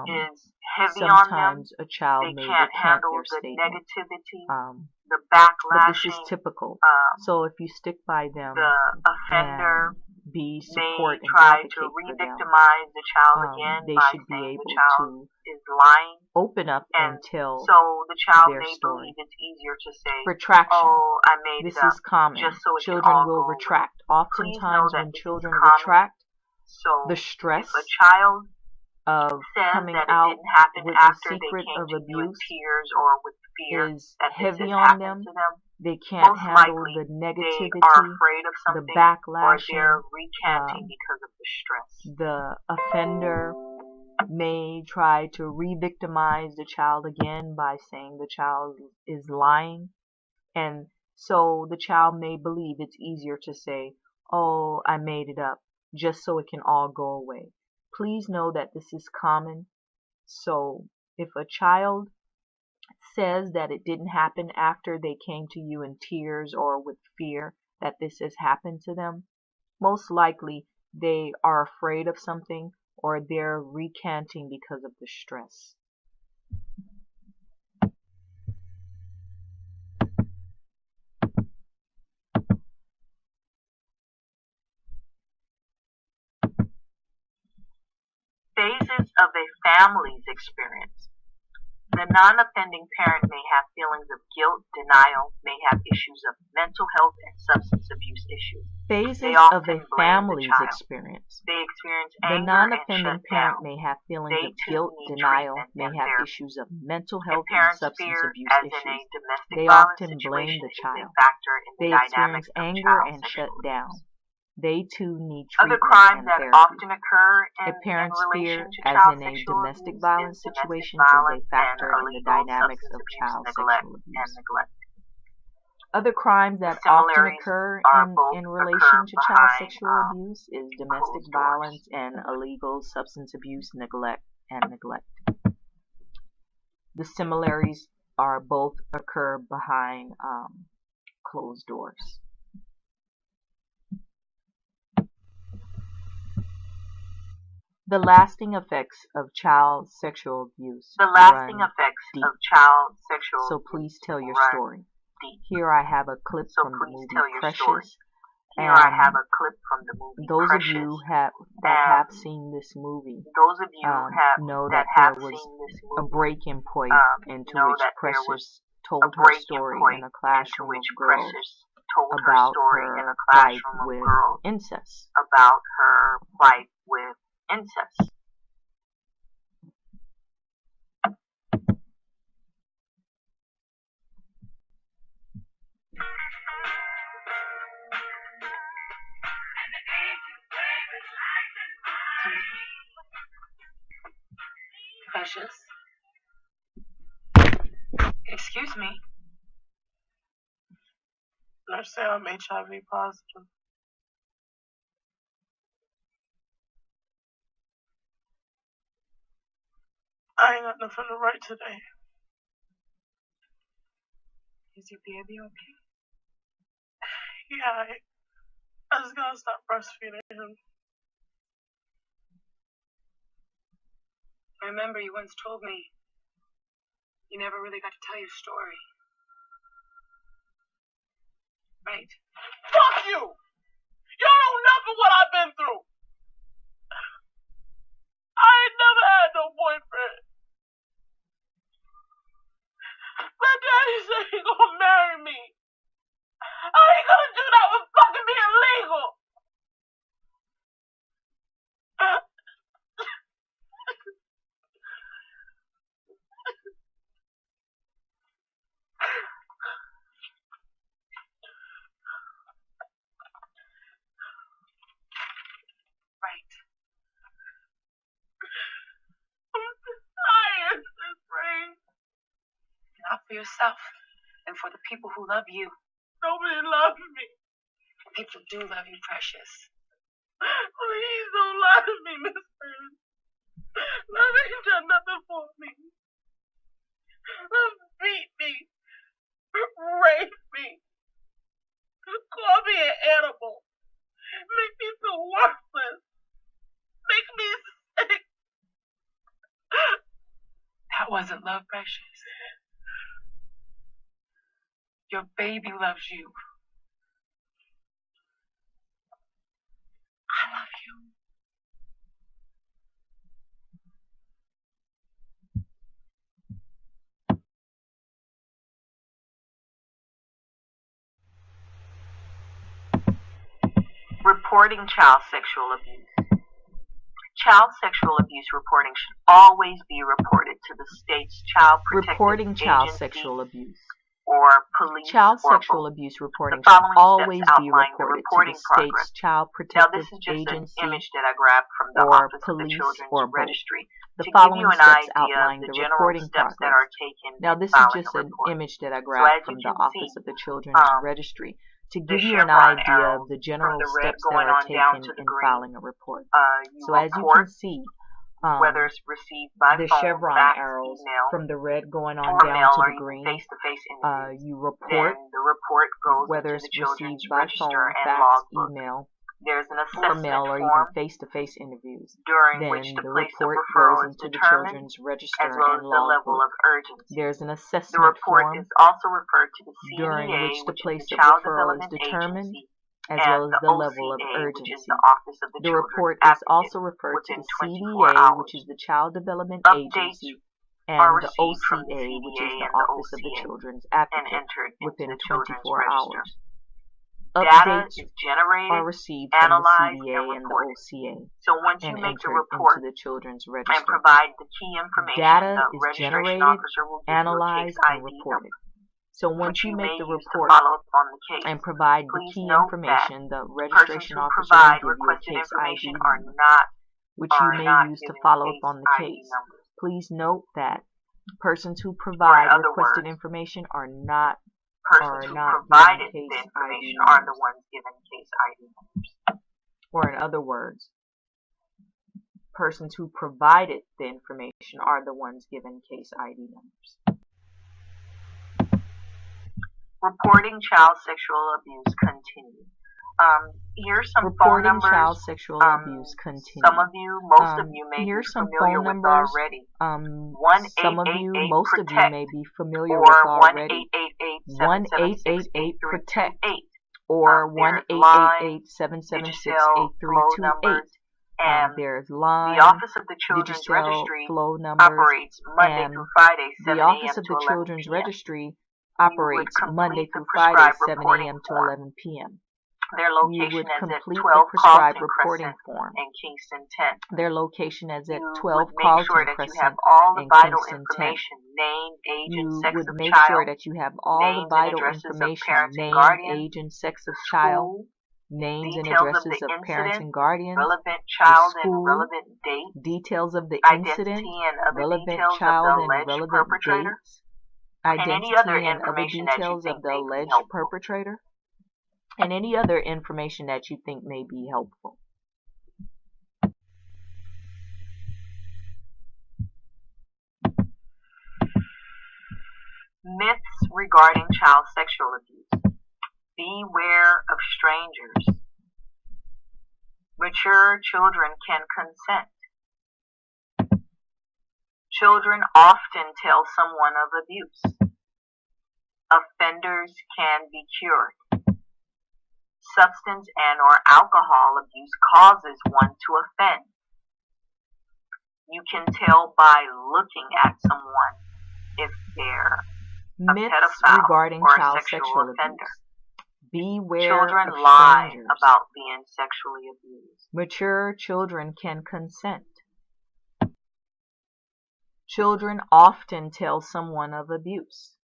[SPEAKER 3] is heavy
[SPEAKER 1] sometimes
[SPEAKER 3] on them.
[SPEAKER 1] A child
[SPEAKER 3] they
[SPEAKER 1] may
[SPEAKER 3] can't
[SPEAKER 1] recant
[SPEAKER 3] handle
[SPEAKER 1] their
[SPEAKER 3] the
[SPEAKER 1] statement.
[SPEAKER 3] negativity, the backlash.
[SPEAKER 1] But this is typical. So if you stick by them,
[SPEAKER 3] the offender
[SPEAKER 1] be support
[SPEAKER 3] may
[SPEAKER 1] and
[SPEAKER 3] try
[SPEAKER 1] advocate
[SPEAKER 3] to
[SPEAKER 1] for them,
[SPEAKER 3] re-victimize the child again
[SPEAKER 1] they
[SPEAKER 3] by
[SPEAKER 1] should be
[SPEAKER 3] saying
[SPEAKER 1] able
[SPEAKER 3] the child
[SPEAKER 1] to
[SPEAKER 3] is lying.
[SPEAKER 1] Open up and tell
[SPEAKER 3] so the child
[SPEAKER 1] their
[SPEAKER 3] may
[SPEAKER 1] story.
[SPEAKER 3] believe it's easier to say,
[SPEAKER 1] Retraction.
[SPEAKER 3] "Oh, I made
[SPEAKER 1] this
[SPEAKER 3] it up,"
[SPEAKER 1] is common.
[SPEAKER 3] just so it
[SPEAKER 1] children
[SPEAKER 3] can all
[SPEAKER 1] will
[SPEAKER 3] go
[SPEAKER 1] retract.
[SPEAKER 3] away.
[SPEAKER 1] Oftentimes, when children
[SPEAKER 3] common.
[SPEAKER 1] retract,
[SPEAKER 3] so
[SPEAKER 1] the stress
[SPEAKER 3] if a child
[SPEAKER 1] of
[SPEAKER 3] says
[SPEAKER 1] coming
[SPEAKER 3] that
[SPEAKER 1] out
[SPEAKER 3] it didn't happen
[SPEAKER 1] with
[SPEAKER 3] after
[SPEAKER 1] the secret
[SPEAKER 3] they came
[SPEAKER 1] of
[SPEAKER 3] to you in
[SPEAKER 1] abuse
[SPEAKER 3] tears or with fear
[SPEAKER 1] is
[SPEAKER 3] that
[SPEAKER 1] heavy
[SPEAKER 3] this
[SPEAKER 1] on them.
[SPEAKER 3] To them.
[SPEAKER 1] They can't
[SPEAKER 3] Most
[SPEAKER 1] handle
[SPEAKER 3] likely,
[SPEAKER 1] the negativity,
[SPEAKER 3] they are afraid of
[SPEAKER 1] the
[SPEAKER 3] something,
[SPEAKER 1] backlash,
[SPEAKER 3] or they're recanting because of the stress.
[SPEAKER 1] The offender may try to re-victimize the child again by saying the child is lying, and so the child may believe it's easier to say, "Oh, I made it up," just so it can all go away. Please know that this is common. So if a child says that it didn't happen after they came to you in tears or with fear that this has happened to them, most likely they are afraid of something or they're recanting because of the stress.
[SPEAKER 3] Phases of a family's experience. The non-offending parent may have feelings of guilt, denial, may have issues of mental health and substance abuse issues.
[SPEAKER 1] Phases of a family's experience.
[SPEAKER 3] They experience
[SPEAKER 1] the
[SPEAKER 3] anger
[SPEAKER 1] non-offending
[SPEAKER 3] and
[SPEAKER 1] parent
[SPEAKER 3] down.
[SPEAKER 1] may have feelings
[SPEAKER 3] They
[SPEAKER 1] of guilt, denial, may have
[SPEAKER 3] therapy.
[SPEAKER 1] issues of mental health and
[SPEAKER 3] Parents
[SPEAKER 1] substance
[SPEAKER 3] fear,
[SPEAKER 1] abuse
[SPEAKER 3] as
[SPEAKER 1] issues.
[SPEAKER 3] in a domestic
[SPEAKER 1] They
[SPEAKER 3] violence
[SPEAKER 1] often blame
[SPEAKER 3] situation,
[SPEAKER 1] the
[SPEAKER 3] is a
[SPEAKER 1] child.
[SPEAKER 3] factor in the
[SPEAKER 1] They
[SPEAKER 3] dynamics
[SPEAKER 1] experience
[SPEAKER 3] of
[SPEAKER 1] anger
[SPEAKER 3] child
[SPEAKER 1] and
[SPEAKER 3] sexual
[SPEAKER 1] shut
[SPEAKER 3] abuse.
[SPEAKER 1] down. They too need
[SPEAKER 3] Other
[SPEAKER 1] treatment
[SPEAKER 3] crimes
[SPEAKER 1] and
[SPEAKER 3] that
[SPEAKER 1] therapy.
[SPEAKER 3] often occur
[SPEAKER 1] A parent's
[SPEAKER 3] in
[SPEAKER 1] fear,
[SPEAKER 3] relation to
[SPEAKER 1] as
[SPEAKER 3] child
[SPEAKER 1] in a
[SPEAKER 3] sexual
[SPEAKER 1] domestic
[SPEAKER 3] abuse,
[SPEAKER 1] violence
[SPEAKER 3] is domestic
[SPEAKER 1] situation, is a
[SPEAKER 3] violence
[SPEAKER 1] factor
[SPEAKER 3] and
[SPEAKER 1] in the
[SPEAKER 3] illegal
[SPEAKER 1] dynamics
[SPEAKER 3] substance
[SPEAKER 1] of
[SPEAKER 3] abuse,
[SPEAKER 1] child
[SPEAKER 3] neglect,
[SPEAKER 1] sexual
[SPEAKER 3] and
[SPEAKER 1] abuse.
[SPEAKER 3] neglect.
[SPEAKER 1] Other crimes that often
[SPEAKER 3] Similarities
[SPEAKER 1] occur
[SPEAKER 3] both
[SPEAKER 1] in relation to child
[SPEAKER 3] behind,
[SPEAKER 1] sexual abuse is domestic
[SPEAKER 3] closed
[SPEAKER 1] violence
[SPEAKER 3] doors.
[SPEAKER 1] and illegal substance abuse, neglect. The similarities are both occur behind closed doors. The lasting effects of child sexual abuse.
[SPEAKER 3] The lasting effects
[SPEAKER 1] deep.
[SPEAKER 3] of child sexual
[SPEAKER 1] So
[SPEAKER 3] abuse.
[SPEAKER 1] please tell your
[SPEAKER 3] run
[SPEAKER 1] story.
[SPEAKER 3] Deep.
[SPEAKER 1] Here I have a clip
[SPEAKER 3] So
[SPEAKER 1] from the
[SPEAKER 3] please
[SPEAKER 1] movie
[SPEAKER 3] tell your
[SPEAKER 1] Precious.
[SPEAKER 3] story. Here I have a clip from the movie
[SPEAKER 1] Those
[SPEAKER 3] Precious.
[SPEAKER 1] of you that have seen this movie
[SPEAKER 3] Those of you
[SPEAKER 1] know
[SPEAKER 3] that
[SPEAKER 1] there
[SPEAKER 3] have
[SPEAKER 1] was
[SPEAKER 3] seen this
[SPEAKER 1] a
[SPEAKER 3] movie,
[SPEAKER 1] breaking point into
[SPEAKER 3] know
[SPEAKER 1] which
[SPEAKER 3] that there was
[SPEAKER 1] Precious told
[SPEAKER 3] a
[SPEAKER 1] her
[SPEAKER 3] breaking
[SPEAKER 1] story
[SPEAKER 3] point
[SPEAKER 1] in a
[SPEAKER 3] into
[SPEAKER 1] classroom
[SPEAKER 3] which
[SPEAKER 1] of girls
[SPEAKER 3] Precious told her
[SPEAKER 1] about
[SPEAKER 3] story in
[SPEAKER 1] her
[SPEAKER 3] a
[SPEAKER 1] plight
[SPEAKER 3] classroom of
[SPEAKER 1] with
[SPEAKER 3] girls
[SPEAKER 1] incest.
[SPEAKER 3] about her plight with incest. Precious. Excuse me.
[SPEAKER 4] Nurse say I'm HIV positive. I ain't got nothing to write today.
[SPEAKER 3] Is your baby okay?
[SPEAKER 4] Yeah, I just gotta stop breastfeeding him.
[SPEAKER 3] I remember you once told me you never really got to tell your story. Right.
[SPEAKER 4] Fuck you! Y'all know nothing what I've been through. I ain't never had no boyfriend. My daddy said he gonna marry me. How he gonna do that with fucking me illegal?
[SPEAKER 3] for yourself and for the people who love you.
[SPEAKER 4] Nobody loves me.
[SPEAKER 3] People do love you, Precious.
[SPEAKER 4] Please don't lie to me, Miss Burns. Love ain't done nothing for me. Love beat me, raped me, call me an animal, make me feel worthless, make me sick.
[SPEAKER 3] That wasn't love, Precious. Your baby loves you. I love you. Reporting child sexual abuse. Child sexual abuse reporting should always be reported to the state's child protective
[SPEAKER 1] Reporting child
[SPEAKER 3] agency
[SPEAKER 1] sexual abuse.
[SPEAKER 3] or police
[SPEAKER 1] Child
[SPEAKER 3] or
[SPEAKER 1] sexual
[SPEAKER 3] both.
[SPEAKER 1] abuse reporting
[SPEAKER 3] The
[SPEAKER 1] should
[SPEAKER 3] following
[SPEAKER 1] always
[SPEAKER 3] steps
[SPEAKER 1] be
[SPEAKER 3] outline the
[SPEAKER 1] reported to
[SPEAKER 3] reporting
[SPEAKER 1] the state's
[SPEAKER 3] progress.
[SPEAKER 1] child
[SPEAKER 3] Now,
[SPEAKER 1] protective
[SPEAKER 3] this is just
[SPEAKER 1] agency
[SPEAKER 3] an image that I grabbed from the
[SPEAKER 1] or
[SPEAKER 3] Office of the
[SPEAKER 1] police
[SPEAKER 3] Children's
[SPEAKER 1] or both.
[SPEAKER 3] Registry
[SPEAKER 1] The
[SPEAKER 3] to give
[SPEAKER 1] following
[SPEAKER 3] you an
[SPEAKER 1] steps
[SPEAKER 3] idea of
[SPEAKER 1] outline
[SPEAKER 3] the
[SPEAKER 1] the
[SPEAKER 3] general
[SPEAKER 1] reporting
[SPEAKER 3] steps that
[SPEAKER 1] progress.
[SPEAKER 3] are taken
[SPEAKER 1] Now,
[SPEAKER 3] in
[SPEAKER 1] this is
[SPEAKER 3] filing
[SPEAKER 1] just
[SPEAKER 3] a
[SPEAKER 1] an
[SPEAKER 3] report.
[SPEAKER 1] image that I
[SPEAKER 3] So
[SPEAKER 1] grabbed
[SPEAKER 3] as
[SPEAKER 1] from
[SPEAKER 3] you
[SPEAKER 1] the
[SPEAKER 3] can
[SPEAKER 1] Office
[SPEAKER 3] see,
[SPEAKER 1] of the Children's Registry to
[SPEAKER 3] the
[SPEAKER 1] give you an
[SPEAKER 3] chevron
[SPEAKER 1] idea
[SPEAKER 3] arrow
[SPEAKER 1] of the
[SPEAKER 3] from
[SPEAKER 1] general
[SPEAKER 3] the red
[SPEAKER 1] steps that
[SPEAKER 3] going
[SPEAKER 1] are
[SPEAKER 3] on down
[SPEAKER 1] taken
[SPEAKER 3] to the
[SPEAKER 1] in
[SPEAKER 3] green.
[SPEAKER 1] filing a report.
[SPEAKER 3] You
[SPEAKER 1] So as you
[SPEAKER 3] report
[SPEAKER 1] can see,
[SPEAKER 3] whether it's received by
[SPEAKER 1] the
[SPEAKER 3] phone,
[SPEAKER 1] chevron
[SPEAKER 3] fax,
[SPEAKER 1] arrows
[SPEAKER 3] email,
[SPEAKER 1] from the red going on
[SPEAKER 3] or
[SPEAKER 1] down
[SPEAKER 3] mail,
[SPEAKER 1] to
[SPEAKER 3] or
[SPEAKER 1] the
[SPEAKER 3] even
[SPEAKER 1] green,
[SPEAKER 3] face-to-face interviews.
[SPEAKER 1] you report
[SPEAKER 3] Then the report goes
[SPEAKER 1] whether
[SPEAKER 3] into
[SPEAKER 1] it's
[SPEAKER 3] the Children's
[SPEAKER 1] received by
[SPEAKER 3] Register
[SPEAKER 1] phone,
[SPEAKER 3] and
[SPEAKER 1] fax,
[SPEAKER 3] logbook.
[SPEAKER 1] email,
[SPEAKER 3] There's an
[SPEAKER 1] or
[SPEAKER 3] assessment
[SPEAKER 1] mail, or even
[SPEAKER 3] form
[SPEAKER 1] face-to-face interviews.
[SPEAKER 3] during
[SPEAKER 1] Then
[SPEAKER 3] which the
[SPEAKER 1] the
[SPEAKER 3] place of
[SPEAKER 1] report
[SPEAKER 3] referral
[SPEAKER 1] goes
[SPEAKER 3] is
[SPEAKER 1] into the
[SPEAKER 3] determined,
[SPEAKER 1] Children's
[SPEAKER 3] as
[SPEAKER 1] Register
[SPEAKER 3] well as
[SPEAKER 1] and
[SPEAKER 3] the level
[SPEAKER 1] logbook.
[SPEAKER 3] of urgency.
[SPEAKER 1] There's an
[SPEAKER 3] The
[SPEAKER 1] assessment
[SPEAKER 3] report
[SPEAKER 1] form
[SPEAKER 3] is also referred to the
[SPEAKER 1] during
[SPEAKER 3] CDA,
[SPEAKER 1] which the
[SPEAKER 3] which is
[SPEAKER 1] place
[SPEAKER 3] the
[SPEAKER 1] of
[SPEAKER 3] Child
[SPEAKER 1] referral is
[SPEAKER 3] Development
[SPEAKER 1] determined,
[SPEAKER 3] Agency,
[SPEAKER 1] as
[SPEAKER 3] and
[SPEAKER 1] well as
[SPEAKER 3] the
[SPEAKER 1] the level of
[SPEAKER 3] OCA, which is
[SPEAKER 1] urgency.
[SPEAKER 3] the Office of the
[SPEAKER 1] The
[SPEAKER 3] Children's
[SPEAKER 1] report is
[SPEAKER 3] Advocate,
[SPEAKER 1] also referred to
[SPEAKER 3] within
[SPEAKER 1] the
[SPEAKER 3] 24
[SPEAKER 1] CDA,
[SPEAKER 3] hours.
[SPEAKER 1] which is the Child Development
[SPEAKER 3] Updates
[SPEAKER 1] Agency,
[SPEAKER 3] are
[SPEAKER 1] and the
[SPEAKER 3] received from the
[SPEAKER 1] OCA, which is
[SPEAKER 3] CDA
[SPEAKER 1] the
[SPEAKER 3] and the
[SPEAKER 1] Office of the
[SPEAKER 3] OCA
[SPEAKER 1] Children's
[SPEAKER 3] and
[SPEAKER 1] Advocate,
[SPEAKER 3] entered into
[SPEAKER 1] within
[SPEAKER 3] the Children's
[SPEAKER 1] 24
[SPEAKER 3] Register.
[SPEAKER 1] hours.
[SPEAKER 3] Data
[SPEAKER 1] Updates
[SPEAKER 3] is
[SPEAKER 1] are
[SPEAKER 3] generated,
[SPEAKER 1] received from the
[SPEAKER 3] analyzed,
[SPEAKER 1] CDA
[SPEAKER 3] and
[SPEAKER 1] and the
[SPEAKER 3] reported.
[SPEAKER 1] OCA
[SPEAKER 3] So once you
[SPEAKER 1] and
[SPEAKER 3] make the
[SPEAKER 1] entered
[SPEAKER 3] report
[SPEAKER 1] into the Children's
[SPEAKER 3] and
[SPEAKER 1] Register.
[SPEAKER 3] provide the key information,
[SPEAKER 1] Data
[SPEAKER 3] the
[SPEAKER 1] is
[SPEAKER 3] registration
[SPEAKER 1] generated,
[SPEAKER 3] officer will give you a
[SPEAKER 1] analyzed,
[SPEAKER 3] case
[SPEAKER 1] and
[SPEAKER 3] ID
[SPEAKER 1] reported.
[SPEAKER 3] number,
[SPEAKER 1] So
[SPEAKER 3] which
[SPEAKER 1] once you
[SPEAKER 3] you
[SPEAKER 1] make
[SPEAKER 3] may
[SPEAKER 1] the
[SPEAKER 3] use to
[SPEAKER 1] report
[SPEAKER 3] follow up on the case.
[SPEAKER 1] and provide the
[SPEAKER 3] Please
[SPEAKER 1] key
[SPEAKER 3] note that
[SPEAKER 1] information, the
[SPEAKER 3] persons
[SPEAKER 1] registration
[SPEAKER 3] who
[SPEAKER 1] officer will
[SPEAKER 3] provide
[SPEAKER 1] give you a
[SPEAKER 3] requested
[SPEAKER 1] case ID
[SPEAKER 3] information are
[SPEAKER 1] number,
[SPEAKER 3] not
[SPEAKER 1] which you may use to
[SPEAKER 3] given
[SPEAKER 1] follow up
[SPEAKER 3] case
[SPEAKER 1] on the
[SPEAKER 3] ID
[SPEAKER 1] case.
[SPEAKER 3] numbers.
[SPEAKER 1] Please note that persons who
[SPEAKER 3] Or in
[SPEAKER 1] provide
[SPEAKER 3] other
[SPEAKER 1] requested
[SPEAKER 3] words,
[SPEAKER 1] information are not
[SPEAKER 3] persons who
[SPEAKER 1] given
[SPEAKER 3] provided
[SPEAKER 1] case
[SPEAKER 3] the
[SPEAKER 1] ID
[SPEAKER 3] information are the
[SPEAKER 1] numbers.
[SPEAKER 3] ones given case ID numbers.
[SPEAKER 1] Or in other words, persons who provided the information are the ones given case ID numbers.
[SPEAKER 3] Reporting child sexual abuse continued. Here's some phone
[SPEAKER 1] Reporting
[SPEAKER 3] numbers.
[SPEAKER 1] child sexual abuse continued.
[SPEAKER 3] Some of you, most of you may be
[SPEAKER 1] Here's some
[SPEAKER 3] familiar
[SPEAKER 1] phone
[SPEAKER 3] with
[SPEAKER 1] numbers.
[SPEAKER 3] already.
[SPEAKER 1] Some of you, most of you may be familiar
[SPEAKER 3] or
[SPEAKER 1] with already.
[SPEAKER 3] 1-888-776-8328.
[SPEAKER 1] 1-888-PROTECT or
[SPEAKER 3] There's
[SPEAKER 1] 1-888-776-8328.
[SPEAKER 3] and
[SPEAKER 1] There's line,
[SPEAKER 3] the Office of the Children's
[SPEAKER 1] Digicel,
[SPEAKER 3] Registry
[SPEAKER 1] flow numbers,
[SPEAKER 3] operates Monday
[SPEAKER 1] and
[SPEAKER 3] through Friday, 7
[SPEAKER 1] the
[SPEAKER 3] a.m.
[SPEAKER 1] Office of
[SPEAKER 3] to
[SPEAKER 1] the
[SPEAKER 3] 11
[SPEAKER 1] Children's
[SPEAKER 3] p.m.
[SPEAKER 1] Registry operates
[SPEAKER 3] complete
[SPEAKER 1] Monday
[SPEAKER 3] the
[SPEAKER 1] through Friday,
[SPEAKER 3] prescribed
[SPEAKER 1] 7
[SPEAKER 3] reporting
[SPEAKER 1] a.m. to
[SPEAKER 3] form.
[SPEAKER 1] 11 p.m.
[SPEAKER 3] Their
[SPEAKER 1] You
[SPEAKER 3] location
[SPEAKER 1] would
[SPEAKER 3] is at
[SPEAKER 1] complete
[SPEAKER 3] 12
[SPEAKER 1] the prescribed
[SPEAKER 3] Carlton
[SPEAKER 1] reporting
[SPEAKER 3] Crescent
[SPEAKER 1] form.
[SPEAKER 3] in Kingston 10.
[SPEAKER 1] Their location is at
[SPEAKER 3] You
[SPEAKER 1] 12
[SPEAKER 3] would make
[SPEAKER 1] Carlton
[SPEAKER 3] sure that you have
[SPEAKER 1] Crescent
[SPEAKER 3] all the
[SPEAKER 1] in
[SPEAKER 3] vital
[SPEAKER 1] Kingston 10.
[SPEAKER 3] information, name, age, and
[SPEAKER 1] You
[SPEAKER 3] sex
[SPEAKER 1] would
[SPEAKER 3] of
[SPEAKER 1] make
[SPEAKER 3] child,
[SPEAKER 1] sure that you have all the
[SPEAKER 3] names and
[SPEAKER 1] vital
[SPEAKER 3] addresses of
[SPEAKER 1] information,
[SPEAKER 3] parents and
[SPEAKER 1] name,
[SPEAKER 3] guardians,
[SPEAKER 1] age, and sex of child,
[SPEAKER 3] school,
[SPEAKER 1] names and
[SPEAKER 3] details of
[SPEAKER 1] addresses
[SPEAKER 3] the
[SPEAKER 1] of parents
[SPEAKER 3] incident,
[SPEAKER 1] and guardians,
[SPEAKER 3] relevant child and
[SPEAKER 1] school,
[SPEAKER 3] relevant date,
[SPEAKER 1] details of the incident,
[SPEAKER 3] identity and other
[SPEAKER 1] relevant
[SPEAKER 3] details of
[SPEAKER 1] child
[SPEAKER 3] the
[SPEAKER 1] and
[SPEAKER 3] alleged
[SPEAKER 1] relevant
[SPEAKER 3] perpetrator,
[SPEAKER 1] dates,
[SPEAKER 3] and any other
[SPEAKER 1] identity and other
[SPEAKER 3] information that you
[SPEAKER 1] details
[SPEAKER 3] think
[SPEAKER 1] of the
[SPEAKER 3] may be
[SPEAKER 1] alleged
[SPEAKER 3] helpful.
[SPEAKER 1] perpetrator, and any other information that you think may be helpful.
[SPEAKER 3] Myths regarding child sexual abuse. Beware of strangers. Mature children can consent. Children often tell someone of abuse. Offenders can be cured. Substance and/or alcohol abuse causes one to offend. You can tell by looking at someone if they're a
[SPEAKER 1] Myths
[SPEAKER 3] pedophile
[SPEAKER 1] regarding
[SPEAKER 3] or a
[SPEAKER 1] child
[SPEAKER 3] sexual
[SPEAKER 1] sexual
[SPEAKER 3] offender.
[SPEAKER 1] abuse. Beware
[SPEAKER 3] Children
[SPEAKER 1] of
[SPEAKER 3] lie
[SPEAKER 1] strangers.
[SPEAKER 3] about being sexually abused.
[SPEAKER 1] Mature children can consent. Children often tell someone of abuse.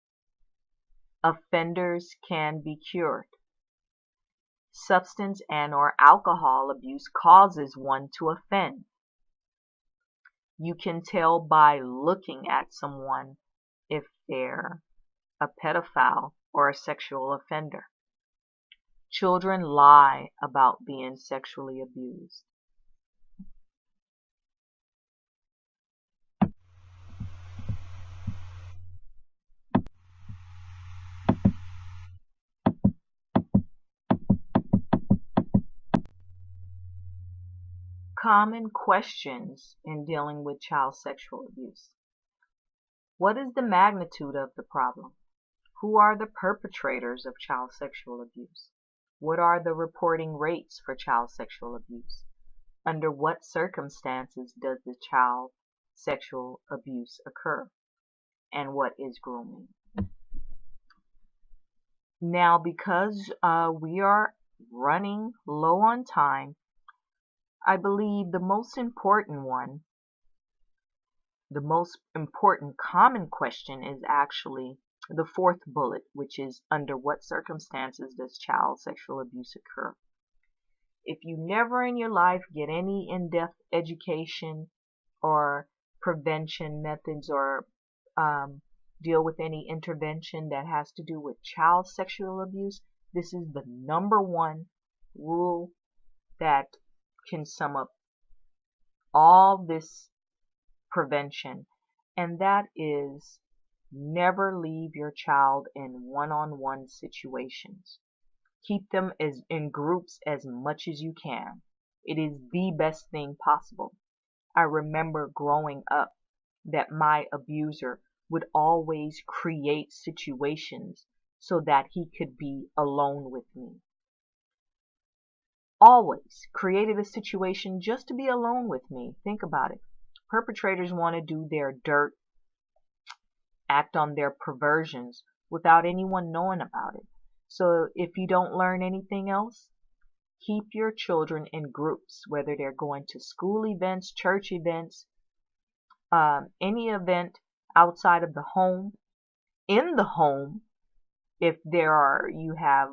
[SPEAKER 1] Offenders can be cured. Substance and/or alcohol abuse causes one to offend. You can tell by looking at someone if they're a pedophile, or a sexual offender. Children lie about being sexually abused. Common questions in dealing with child sexual abuse. What is the magnitude of the problem? Who are the perpetrators of child sexual abuse? What are the reporting rates for child sexual abuse? Under what circumstances does the child sexual abuse occur? And what is grooming? Now, because we are running low on time, I believe the most important common question is actually the fourth bullet, which is under what circumstances does child sexual abuse occur? If you never in your life get any in-depth education or prevention methods or deal with any intervention that has to do with child sexual abuse, this is the number one rule that can sum up all this prevention, and that is never leave your child in one-on-one situations. Keep them in groups as much as you can. It is the best thing possible. I remember growing up that my abuser would always create situations so that he could be alone with me. Always created a situation just to be alone with me. Think about it. Perpetrators want to do their dirt, act on their perversions without anyone knowing about it. So if you don't learn anything else, keep your children in groups, whether they're going to school events, church events, any event outside of the home, in the home, if you have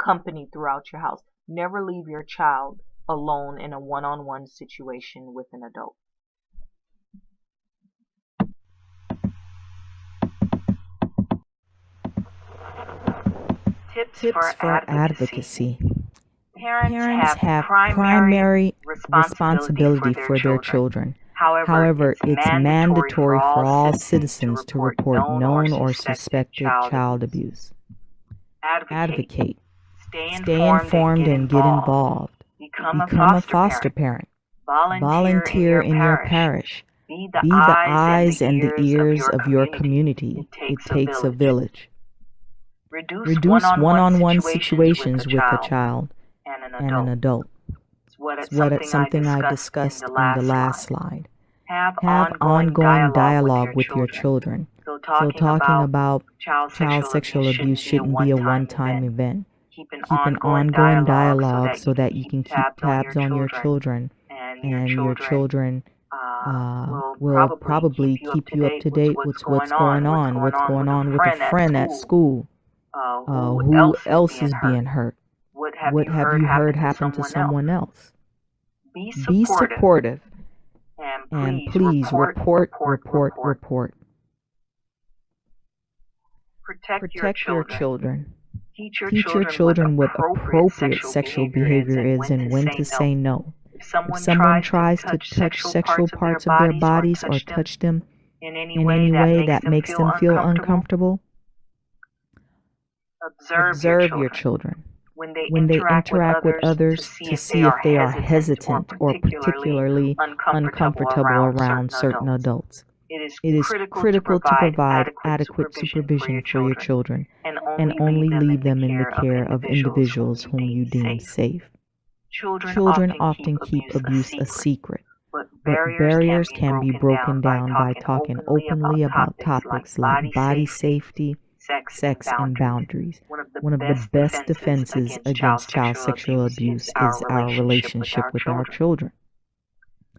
[SPEAKER 1] company throughout your house. Never leave your child alone in a one-on-one situation with an adult.
[SPEAKER 2] Tips for advocacy. Parents have primary responsibility for their children. However, it's mandatory for all citizens to report known or suspected child abuse. Advocate. Stay informed and get involved. Become a foster parent. Volunteer in your parish. Be the eyes and the ears of your community. It takes a village. Reduce one-on-one situations with a child and an adult. It's something I discussed in the last slide. Have ongoing dialogue with your children. So talking about child sexual abuse shouldn't be a one-time event. Keep an ongoing dialogue so that you can keep tabs on your children, and your children will probably keep you up to date with what's going on with a friend at school. Who else is being hurt? What have you heard happen to someone else? Be supportive. And please report. Protect your children. Teach your children what appropriate sexual behavior is and when to say no. If someone tries to touch sexual parts of their bodies or touch them in any way that makes them feel uncomfortable, observe your children. When they interact with others to see if they are hesitant or particularly uncomfortable around certain adults. It is critical to provide adequate supervision for your children and only leave them in the care of individuals whom you deem safe. Children often keep abuse a secret, but barriers can be broken down by talking openly about topics like body safety, sex, and boundaries. One of the best defenses against child sexual abuse is our relationship with our children.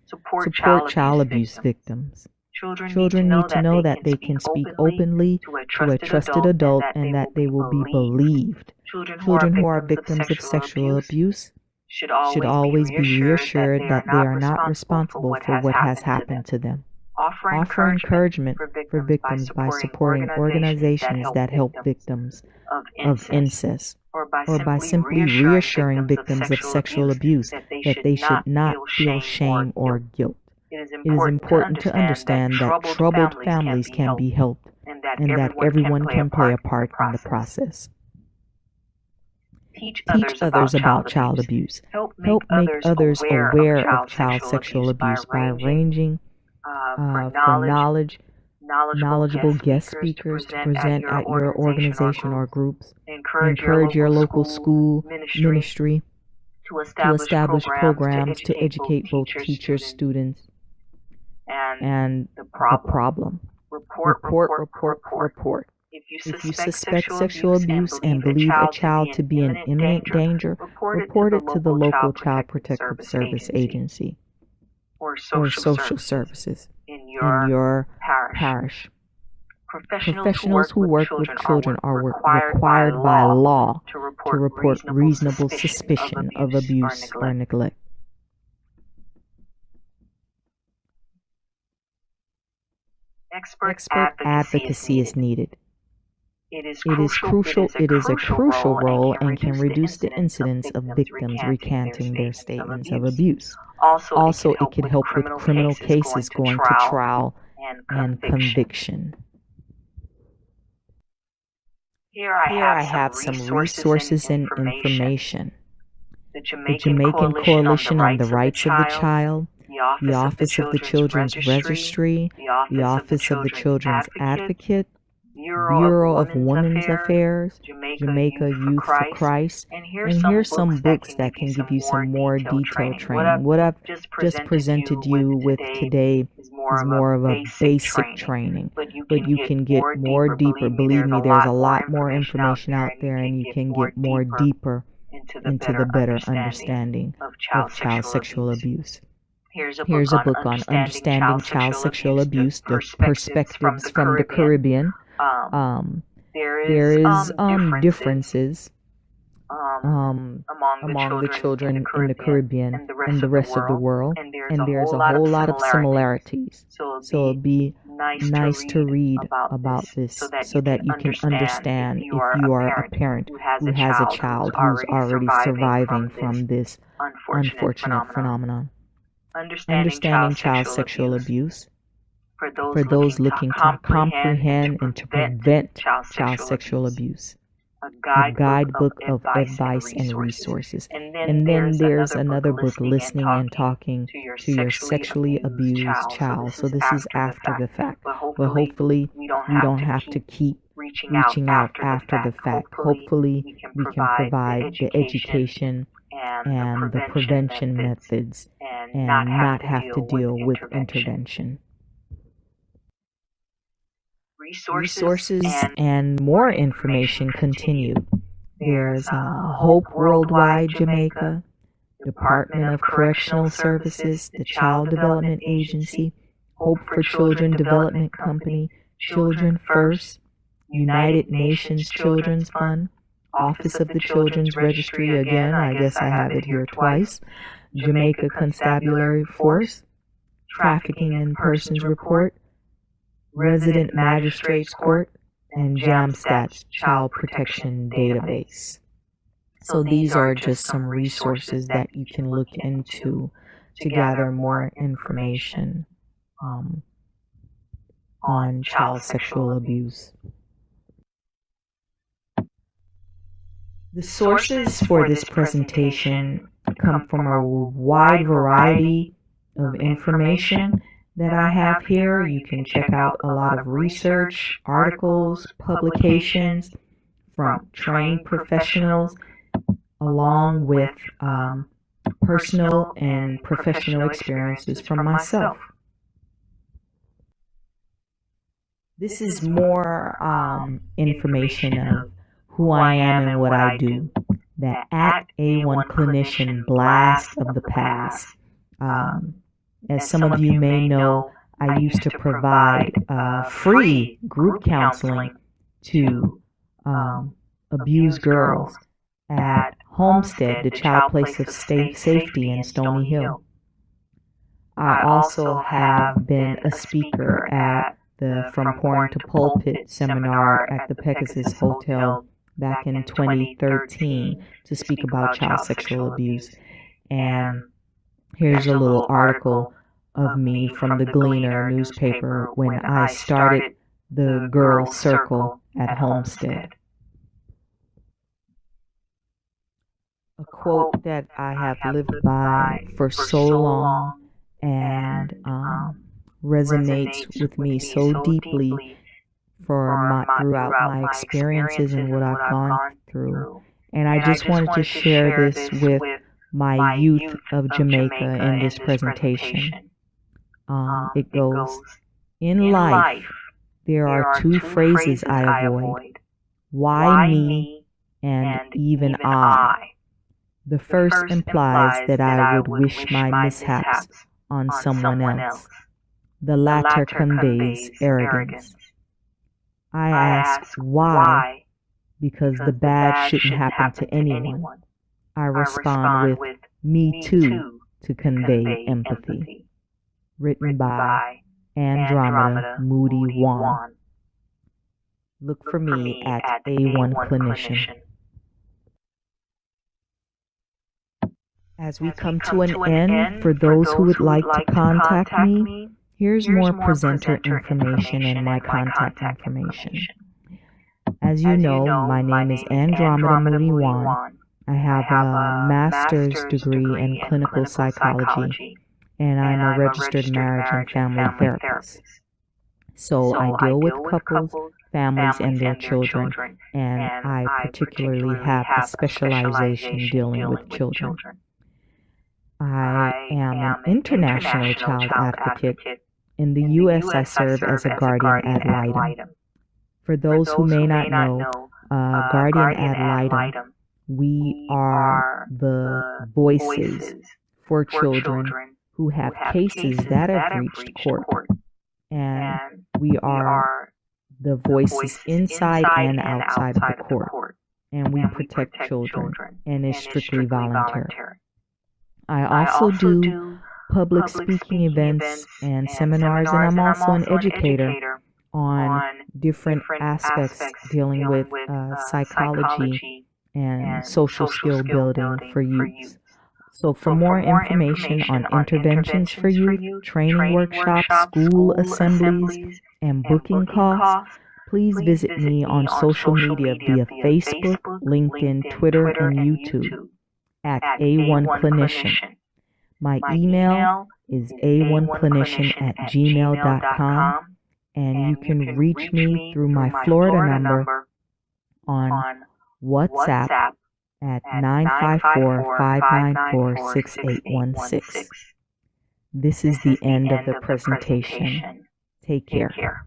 [SPEAKER 2] Support child abuse victims. Children need to know that they can speak openly to a trusted adult and that they will be believed. Children who are victims of sexual abuse should always be reassured that they are not responsible for what has happened to them. Offer encouragement for victims by supporting organizations that help victims of incest, or by simply reassuring victims of sexual abuse that they should not feel shame or guilt. It is important to understand that troubled families can be helped and that everyone can play a part in the process.
[SPEAKER 3] Teach
[SPEAKER 2] others about child abuse. Help make others aware of child sexual abuse by arranging for knowledgeable guest speakers to present at your organization or groups. Encourage your local school ministry to establish programs to educate both teachers, students, and the problem. Report. If you suspect sexual abuse and believe a child to be in imminent danger, report it to the local Child Protective Service agency or social services in your parish. Professionals who work with children are required by law to report reasonable suspicion of abuse or neglect. Expert advocacy is needed. It is a crucial role and can reduce the incidence of victims recanting their statements of abuse. Also, it can help with criminal cases going to trial and conviction. Here I have some resources and information. The Jamaican Coalition on the Rights of the Child, the Office of the Children's Registry, the Office of the Children's Advocate, Bureau of Women's Affairs, Jamaica Youth for Christ, and here's some books that can give you some more detailed training. What I've just presented you with today is more of a basic training, but you can get more deeper. Believe me, there's a lot more information out there, and you can get more deeper into the better understanding of child sexual abuse. Here's a book on understanding child sexual abuse, the perspectives from the Caribbean. There is differences among the children in the Caribbean and the rest of the world, and there's a whole lot of similarities. So it'll be nice to read about this so that you can understand if you are a parent who has a child who's already surviving from this unfortunate phenomenon. Understanding child sexual abuse for those looking to comprehend and to prevent child sexual abuse. A guidebook of advice and resources. And then there's another book, Listening and Talking to Your Sexually Abused Child. So this is after the fact. But hopefully we don't have to keep reaching out after the fact. Hopefully we can provide the education and the prevention methods and not have to deal with intervention. Resources and more information continue. There's Hope Worldwide Jamaica, Department of Correctional Services, the Child Development Agency, Hope for Children Development Company, Children First, United Nations Children's Fund, Office of the Children's Registry, again, I guess I have it here twice, Jamaica Constabulary Force, Trafficking in Persons Report, Resident Magistrates Court, and JAMSTAT's Child Protection Database. So these are just some resources that you can look into to gather more information on child sexual abuse. The sources for this presentation come from a wide variety of information that I have here. You can check out a lot of research, articles, publications from trained professionals, along with personal and professional experiences from myself. This is more information of who I am and what I do. The At A1 Clinician Blast of the Past. As some of you may know, I used to provide free group counseling to abused girls at Homestead, the Child Place of Safety in Stony Hill. I also have been a speaker at the From Porn to Pulpit seminar at the Pegasus Hotel back in 2013 to speak about child sexual abuse. And here's a little article of me from the Gleaner newspaper when I started the Girl Circle at Homestead. A quote that I have lived by for so long and resonates with me so deeply throughout my experiences and what I've gone through. And I just wanted to share this with my youth of Jamaica in this presentation. It goes, in life, there are two phrases I avoid. Why me and even I. The first implies that I would wish my mishaps on someone else. The latter conveys arrogance. I ask why, because the bad shouldn't happen to anyone. I respond with me too to convey empathy. Written by Andromeda Moody Wan. Look for me at A1 Clinician. As we come to an end, for those who would like to contact me, here's more presenter information and my contact information. As you know, my name is Andromeda Moody Wan. I have a master's degree in clinical psychology, and I'm a registered marriage and family therapist. So I deal with couples, families, and their children, and I particularly have a specialization dealing with children. I am an international child advocate. In the U.S., I serve as a guardian ad litem. For those who may not know, guardian ad litem, we are the voices for children who have cases that have reached court. And we are the voices inside and outside of the court. And we protect children, and it's strictly voluntary. I also do public speaking events and seminars, and I'm also an educator on different aspects dealing with psychology and social skill building for youth. So for more information on interventions for youth, training workshops, school assemblies, and booking costs, please visit me on social media via Facebook, LinkedIn, Twitter, and YouTube at A1 Clinician. My email is a1clinician@gmail.com, and you can reach me through my Florida number on WhatsApp at 954-594-6816. This is the end of the presentation. Take care.